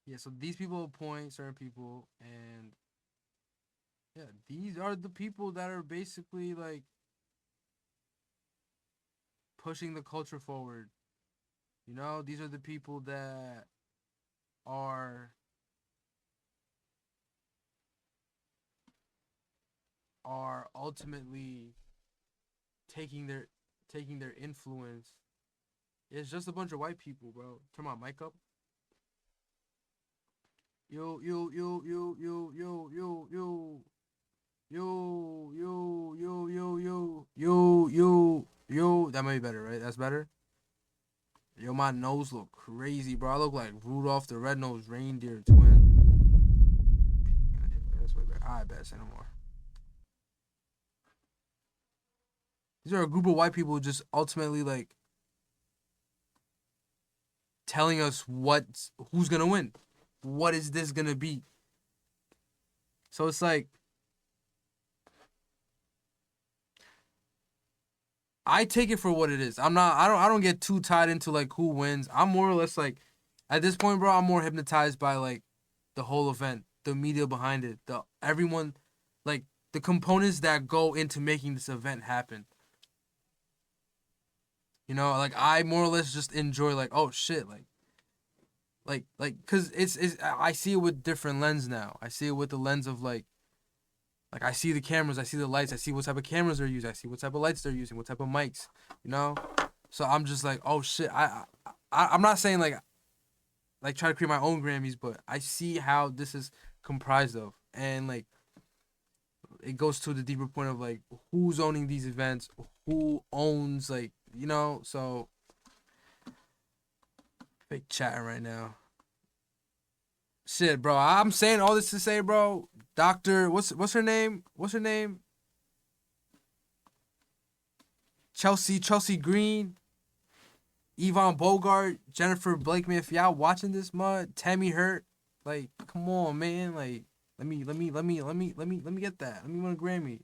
Yeah, so these people appoint certain people, and yeah, these are the people that are basically like pushing the culture forward. You know, these are the people that are ultimately taking their influence. It's just a bunch of white people, bro. Turn my mic up. Yo. That might be better, right? That's better. Yo, my nose look crazy, bro. I look like Rudolph the Red-Nosed Reindeer twin. That's way better. I bet say no more. These are a group of white people just ultimately like telling us who's gonna win. What is this gonna be? So it's like, I take it for what it is. I don't get too tied into like who wins. I'm more or less like, at this point, bro, I'm more hypnotized by like the whole event, the media behind it, everyone, like the components that go into making this event happen. You know, like I more or less just enjoy like, oh shit, cause it's I see it with different lens now. I see it with the lens of like I see the cameras, I see the lights, I see what type of cameras they're using, I see what type of lights they're using, what type of mics, you know? So I'm just like, oh shit, I'm not saying like try to create my own Grammys, but I see how this is comprised of, and like it goes to the deeper point of like who's owning these events, who owns like, you know, so fake chatting right now. Shit, bro. I'm saying all this to say, bro. Doctor, what's her name? What's her name? Chelsea Green, Yvonne Bogart, Jennifer Blakeman. If y'all watching this, Tammy Hurt. Like, come on, man. Like, let me get that. Let me win a Grammy.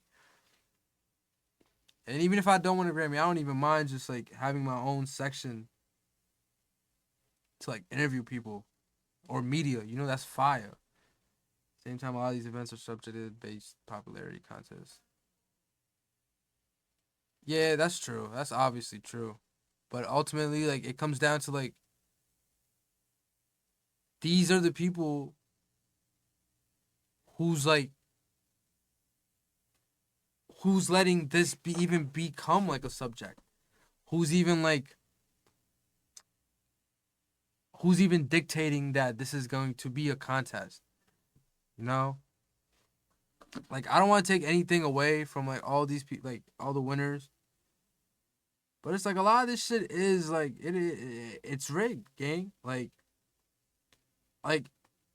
And even if I don't win a Grammy, I don't even mind just like having my own section to like interview people or media. You know, that's fire. Same time, a lot of these events are subjected based popularity contests. Yeah, that's true. That's obviously true. But ultimately, like, it comes down to, like, these are the people who's, like, who's letting this be even become, like, a subject. Who's even, like, who's even dictating that this is going to be a contest. You know? Like, I don't want to take anything away from, like, all these people, like, all the winners. But it's like a lot of this shit is like it's rigged, gang. Like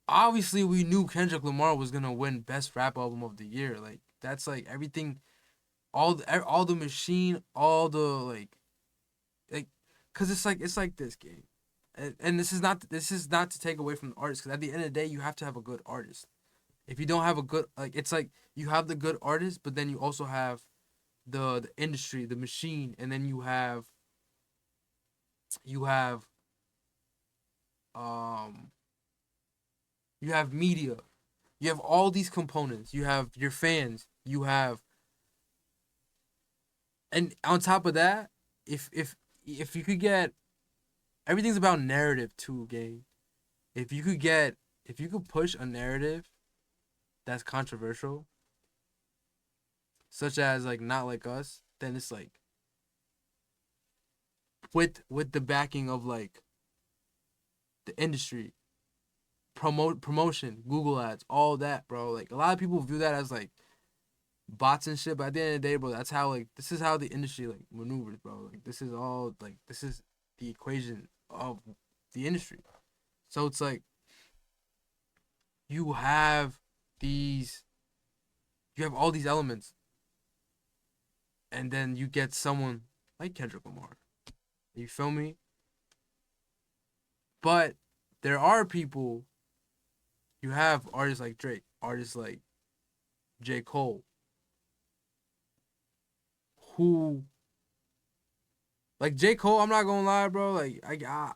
obviously we knew Kendrick Lamar was gonna win Best Rap Album of the Year. Like that's like everything, all the machine, all the like, cause it's like this, gang. And this is not to take away from the artist, cause at the end of the day you have to have a good artist. If you don't have a good, like, it's like you have the good artist, but then you also have the industry, the machine, and then you have um you have media, you have all these components, you have your fans, you have, and on top of that, if you could get, everything's about narrative too, gang. If you could push a narrative that's controversial, such as like Not Like Us, then it's like with the backing of like the industry, promotion, Google ads, all that, bro. Like a lot of people view that as like bots and shit, but at the end of the day, bro, that's how, like, this is how the industry like maneuvers, bro. Like this is all, like, this is the equation of the industry. So it's like you have all these elements, and then you get someone like Kendrick Lamar. You feel me? But there are people, you have artists like Drake, artists like J. Cole, who, like J. Cole, I'm not gonna lie, bro. Like I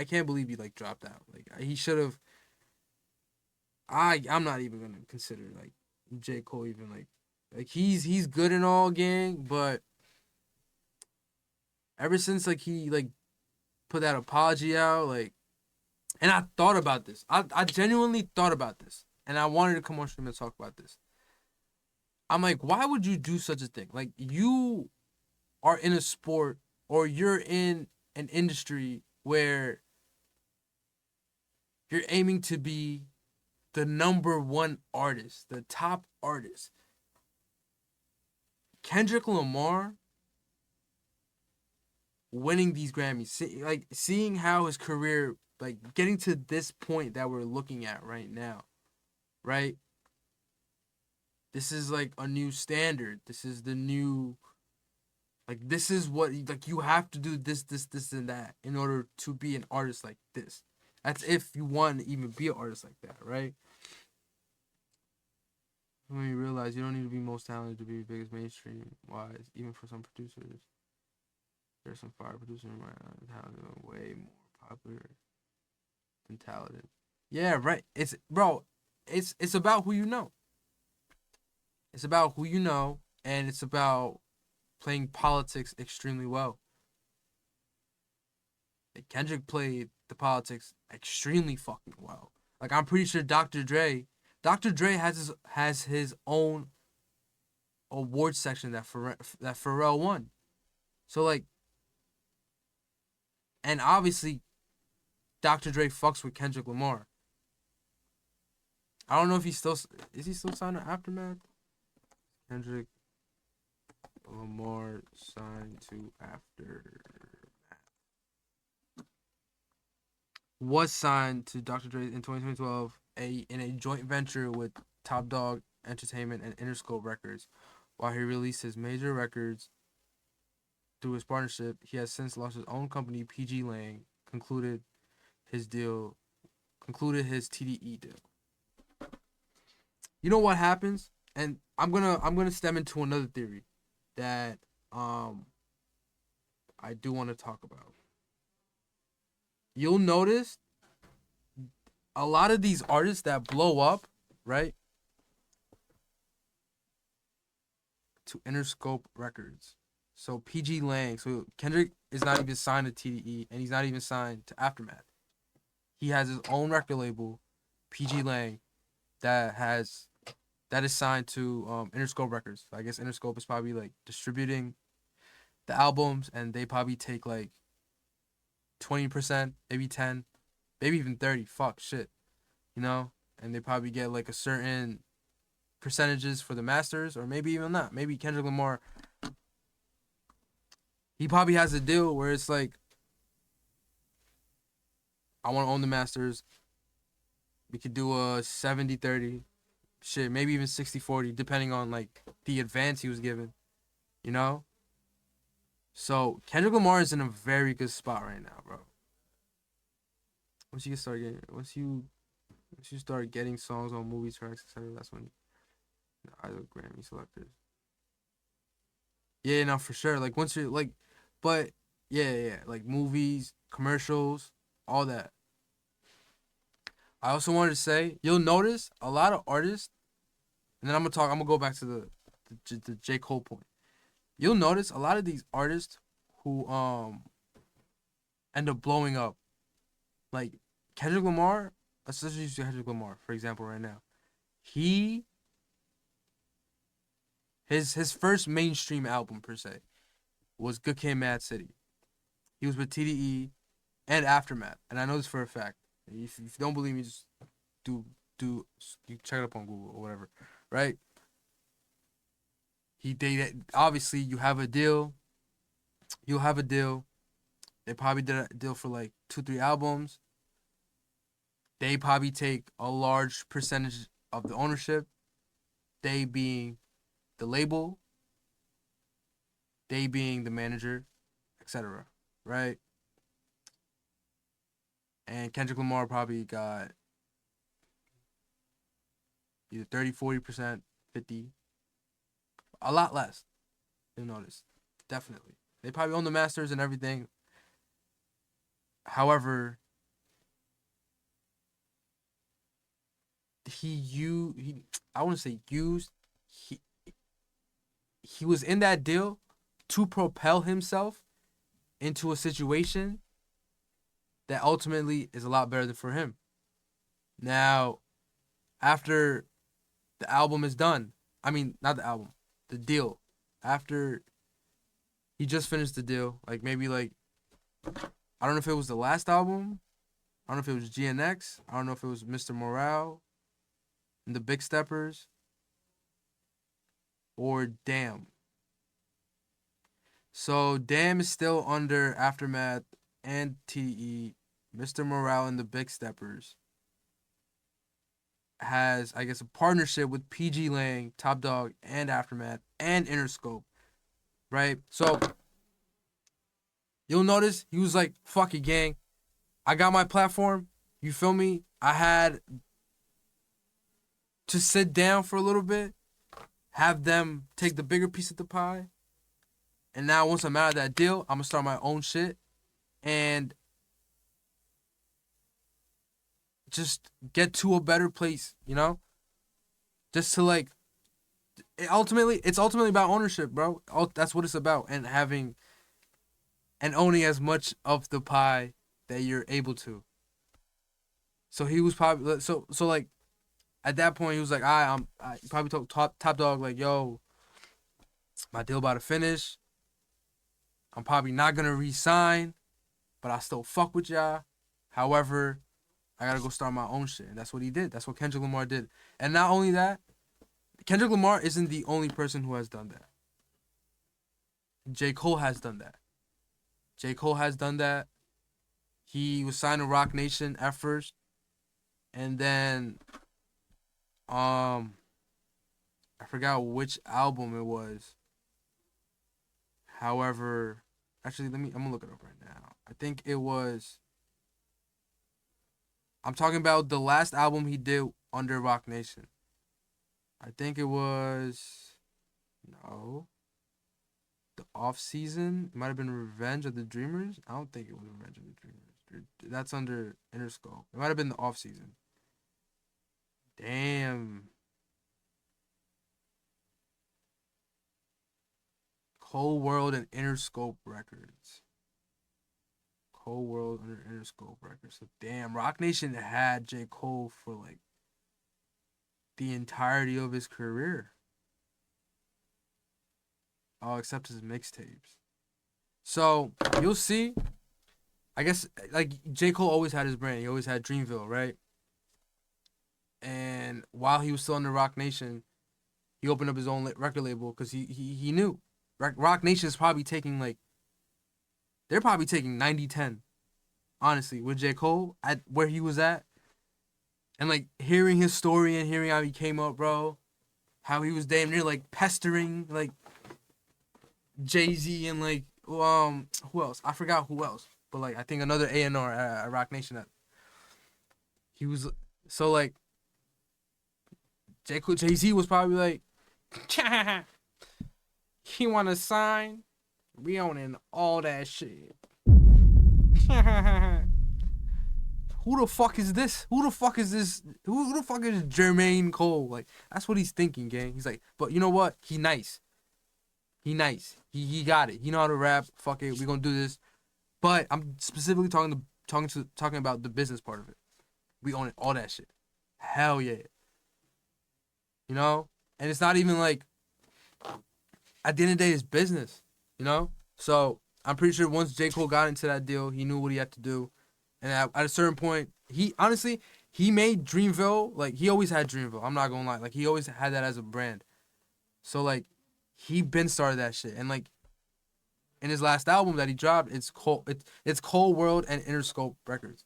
can't believe he like dropped out. Like he should have. I'm not even gonna consider like J. Cole even like he's good and all, gang, but ever since like he like put that apology out, like, and I thought about this. I genuinely thought about this, and I wanted to come on stream and talk about this. I'm like, why would you do such a thing? Like, you are in a sport, or you're in an industry where you're aiming to be the number one artist, the top artist. Kendrick Lamar winning these Grammys, seeing how his career, like, getting to this point that we're looking at right now, right? This is like a new standard. This is the new, like, this is what, like, you have to do this, and that in order to be an artist like this. That's if you want to even be an artist like that, right? When you realize you don't need to be most talented to be biggest mainstream wise, even for some producers. There's some fire producers right now talented, way more popular than talented. Yeah, right. It's about who you know. It's about who you know, and it's about playing politics extremely well. Like, Kendrick played the politics extremely fucking well. Like, I'm pretty sure Dr. Dre has his own award section that Pharrell won. So, like, and obviously Dr. Dre fucks with Kendrick Lamar. I don't know if is he still signed to Aftermath? Kendrick Lamar signed to Aftermath. Was signed to Dr. Dre in 2012 in a joint venture with Top Dog Entertainment and Interscope Records. While he released his major records through his partnership, he has since launched his own company, PG Lang, concluded his TDE deal. You know what happens? And I'm gonna stem into another theory that I do want to talk about. you'll notice a lot of these artists that blow up, right, to Interscope Records. So PG Lang. So Kendrick is not even signed to TDE, and he's not even signed to Aftermath. He has his own record label, PG Lang, that is signed to Interscope Records. I guess Interscope is probably like distributing the albums, and they probably take like 20%, maybe 10, maybe even 30. Fuck shit, you know. And they probably get like a certain percentages for the masters, or maybe even not. Maybe Kendrick Lamar, he probably has a deal where it's like, I want to own the masters. We could do a 70-30, shit, maybe even 60-40, depending on like the advance he was given, you know. So Kendrick Lamar is in a very good spot right now, bro. Once you start getting songs on movie tracks, etc., that's when either Grammy selectors. Yeah, no, for sure. Like once you're like, but yeah, like movies, commercials, all that. I also wanted to say, you'll notice a lot of artists, and then I'm gonna go back to the J. Cole point. You'll notice a lot of these artists who end up blowing up. Like Kendrick Lamar, let's just use Kendrick Lamar, for example, right now. His first mainstream album per se was Good Kid, Mad City. He was with TDE and Aftermath, and I know this for a fact. If you don't believe me, just do you check it up on Google or whatever, right? He dated. Obviously, you have a deal. You'll have a deal. They probably did a deal for like 2-3 albums. They probably take a large percentage of the ownership. They being the label. They being the manager, etc. Right? And Kendrick Lamar probably got either 30, 40%, 50. A lot less. You'll notice. Definitely. They probably own the masters and everything. However, I wouldn't say used. He was in that deal to propel himself into a situation that ultimately is a lot better than for him. Now, after the album is done, I mean, not the album, the deal. After he just finished the deal, like maybe like, I don't know if it was the last album. I don't know if it was GNX. I don't know if it was Mr. Morale and the Big Steppers or Damn. So Damn is still under Aftermath and TE. Mr. Morale and the Big Steppers has, I guess, a partnership with PG Lang, Top Dog, and Aftermath, and Interscope, right? So you'll notice he was like, fuck it, gang. I got my platform. You feel me? I had to sit down for a little bit, have them take the bigger piece of the pie. And now once I'm out of that deal, I'm going to start my own shit. And just get to a better place, you know? Just to like, it's ultimately about ownership, bro. That's what it's about. And having and owning as much of the pie that you're able to. So he was probably, so like, at that point, he was like, I probably told Top Dog, like, yo, my deal about to finish. I'm probably not going to re-sign, but I still fuck with y'all. However, I got to go start my own shit. And that's what he did. That's what Kendrick Lamar did. And not only that, Kendrick Lamar isn't the only person who has done that. J. Cole has done that. J. Cole has done that. He was signed to Rock Nation at first. And then, I forgot which album it was. However, actually, I'm gonna look it up right now. I think it was, I'm talking about the last album he did under Rock Nation. I think it was, no, the off season. It might have been Revenge of the Dreamers. I don't think it was Revenge of the Dreamers. That's under Interscope. It might have been the off season. Damn. Cold World and Interscope Records. Cold World under Interscope Records. So damn, Rock Nation had J. Cole for like the entirety of his career. Oh, except his mixtapes. So you'll see. I guess like J. Cole always had his brand. He always had Dreamville, right? And while he was still under Rock Nation, he opened up his own record label because he knew Rock Nation is probably taking like, they're probably taking 90-10, honestly, with J. Cole at where he was at. And like hearing his story and hearing how he came up, bro, how he was damn near like pestering like Jay-Z and like who else? I forgot who else, but like I think another A&R at Rock Nation that he was, so like Jay-Z was probably like, he want to sign, we owning all that shit. Who the fuck is this? Who the fuck is this? Who the fuck is Jermaine Cole? Like, that's what he's thinking, gang. He's like, but you know what? He nice. He nice. He got it. He know how to rap. Fuck it. We gonna do this. But I'm specifically talking about the business part of it. We own it, all that shit. Hell yeah. You know? And it's not even like, at the end of the day, it's business. You know? So I'm pretty sure once J. Cole got into that deal, he knew what he had to do. And at a certain point, he made Dreamville, like, he always had Dreamville. I'm not gonna lie. Like, he always had that as a brand. So, like, he been started that shit. And, like, in his last album that he dropped, it's Cold World and Interscope Records.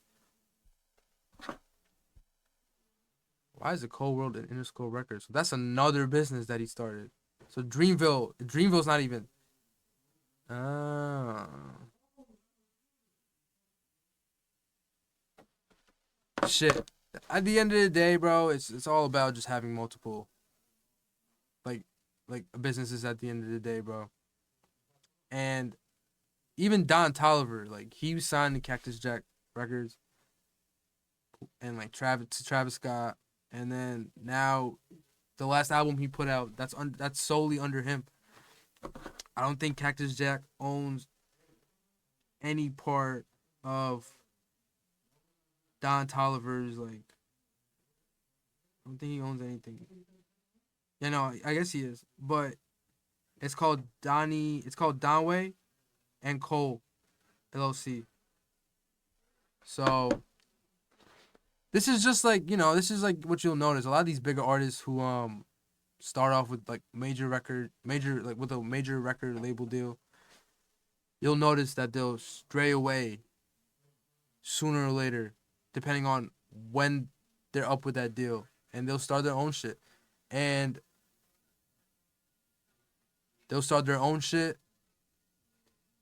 Why is it Cold World and Interscope Records? So that's another business that he started. So Dreamville's not even. Shit. At the end of the day, bro, it's all about just having multiple like businesses at the end of the day, bro. And even Don Toliver, like, he signed to Cactus Jack Records and like Travis Scott, and then now the last album he put out, that's solely under him. I don't think Cactus Jack owns any part of Don Toliver's, like, I don't think he owns anything. Yeah, no, I guess he is. But it's called Donway and Cole LLC. So this is just like, you know, this is like what you'll notice. A lot of these bigger artists who start off with like with a major record label deal, you'll notice that they'll stray away sooner or later, depending on when they're up with that deal, and they'll start their own shit. And they'll start their own shit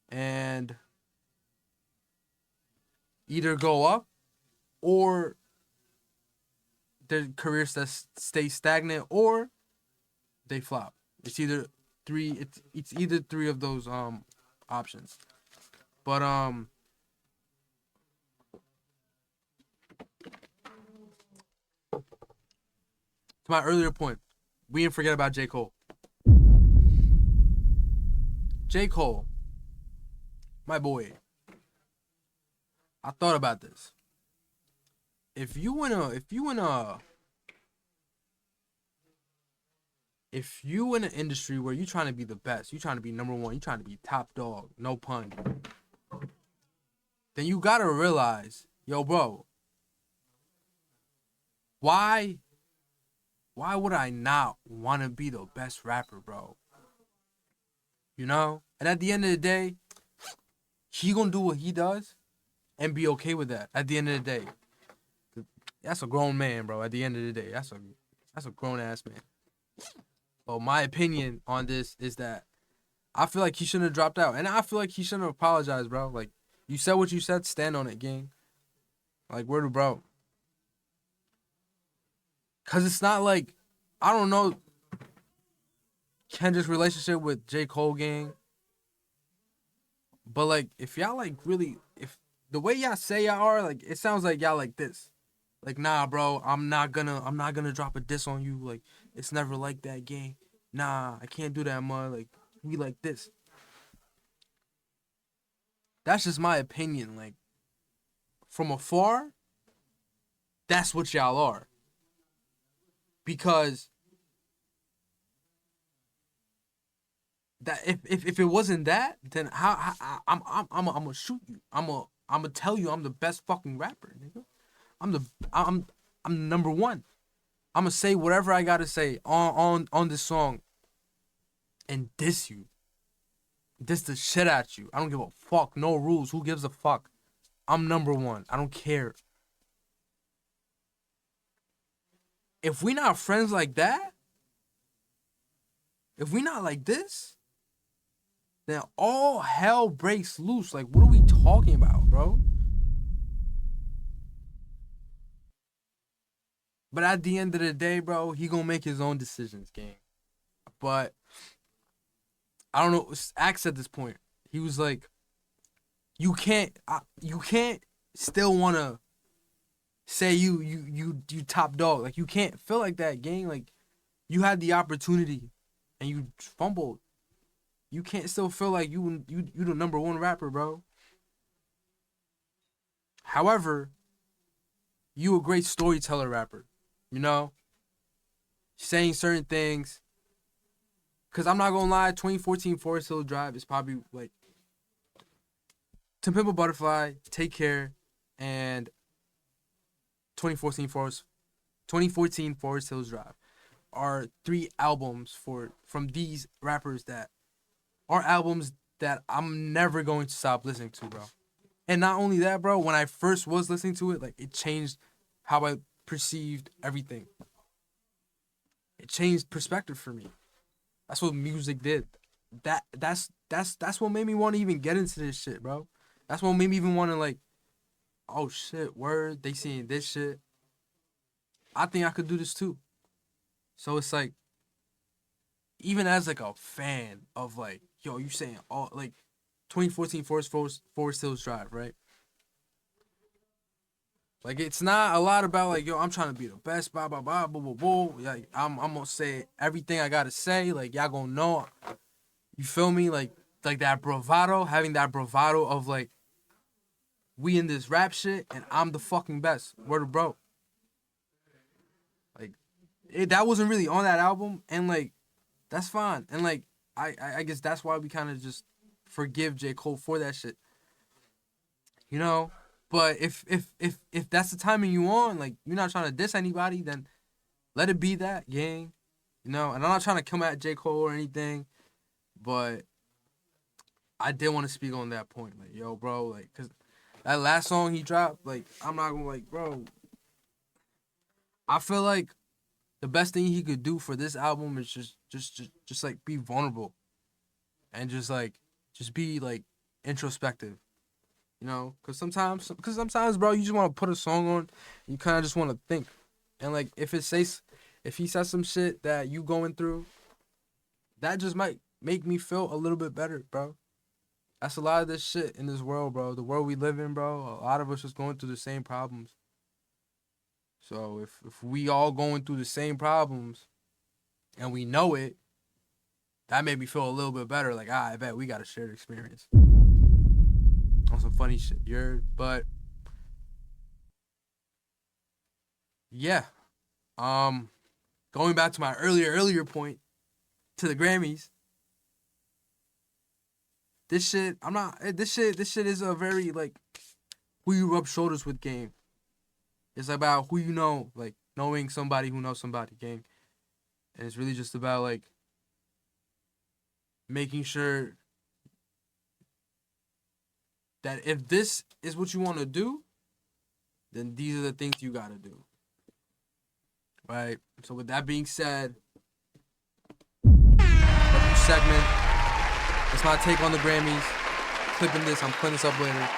and either go up or their careers stay stagnant or they flop. It's either three of those options. But to my earlier point, we didn't forget about J. Cole. J. Cole, my boy. I thought about this. If you in an industry where you trying to be the best, you trying to be number one, you trying to be top dog, no pun, then you gotta realize, yo, bro, why would I not want to be the best rapper, bro? You know? And at the end of the day, he gonna do what he does and be okay with that at the end of the day. That's a grown man, bro. At the end of the day, that's a grown ass man. But my opinion on this is that I feel like he shouldn't have dropped out, and I feel like he shouldn't have apologized, bro. Like, you said what you said, stand on it, gang. Like, word of bro. Cause it's not like, I don't know Kendrick's relationship with J. Cole, gang. But like, if y'all like really, if the way y'all say y'all are, like, it sounds like y'all like this. Like, nah, bro, I'm not gonna drop a diss on you. Like, it's never like that, gang. Nah, I can't do that, mud. Like, we like this. That's just my opinion. Like, from afar, that's what y'all are. Because that if it wasn't that, then how I'm gonna shoot you. I'm gonna tell you I'm the best fucking rapper, nigga. I'm number one. I'm gonna say whatever I gotta say on this song and diss you. Diss the shit at you. I don't give a fuck. No rules. Who gives a fuck? I'm number one. I don't care. If we not friends like that, if we not like this, then all hell breaks loose. Like, what are we talking about, bro? But at the end of the day, bro, he gonna make his own decisions, gang. But I don't know. Axe at this point, he was like, you can't still wanna say you top dog. Like, you can't feel like that, gang. Like, you had the opportunity and you fumbled. You can't still feel like you the number one rapper, bro. However, you a great storyteller rapper, you know? Saying certain things. Cause I'm not gonna lie, 2014 Forest Hill Drive is probably like To Pimp a Butterfly, Take Care, and 2014 Forest Hills Drive are 3 albums from these rappers that are albums that I'm never going to stop listening to, bro. And not only that, bro, when I first was listening to it, like, it changed how I perceived everything. It changed perspective for me. That's what music did. That's what made me want to even get into this shit, bro. That's what made me even want to, like, oh shit, word, they seeing this shit. I think I could do this too. So it's like, even as like a fan of like, yo, you saying all like 2014 Forest Hills Drive, right? Like, it's not a lot about like, yo, I'm trying to be the best, blah blah blah blah blah blah. Like, I'm gonna say everything I gotta say. Like, y'all gonna know. You feel me? Like that bravado, having that bravado of like, we in this rap shit and I'm the fucking best. Word of bro. Like, that wasn't really on that album, and like, that's fine. And like, I guess that's why we kind of just forgive J. Cole for that shit. You know? But if that's the timing you on, like, you're not trying to diss anybody, then let it be that, gang. You know? And I'm not trying to come at J. Cole or anything, but I did want to speak on that point. Like, yo, bro, like, cause that last song he dropped, like, I'm not gonna, like, bro, I feel like the best thing he could do for this album is just like be vulnerable and just be like introspective, you know? Cause sometimes, bro, you just want to put a song on, and you kind of just want to think, and like, if he says some shit that you going through, that just might make me feel a little bit better, bro. That's a lot of this shit in this world, bro. The world we live in, bro. A lot of us is going through the same problems. So if we all going through the same problems and we know it, that made me feel a little bit better. Like, I bet we got a shared experience on some funny shit, you heard? But yeah, going back to my earlier point to the Grammys. This shit is a very, like, who you rub shoulders with game. It's about who you know, like, knowing somebody who knows somebody, gang. And it's really just about, like, making sure that if this is what you want to do, then these are the things you got to do. Right? So with that being said, segment. That's my take on the Grammys. Clipping this. I'm putting this up later.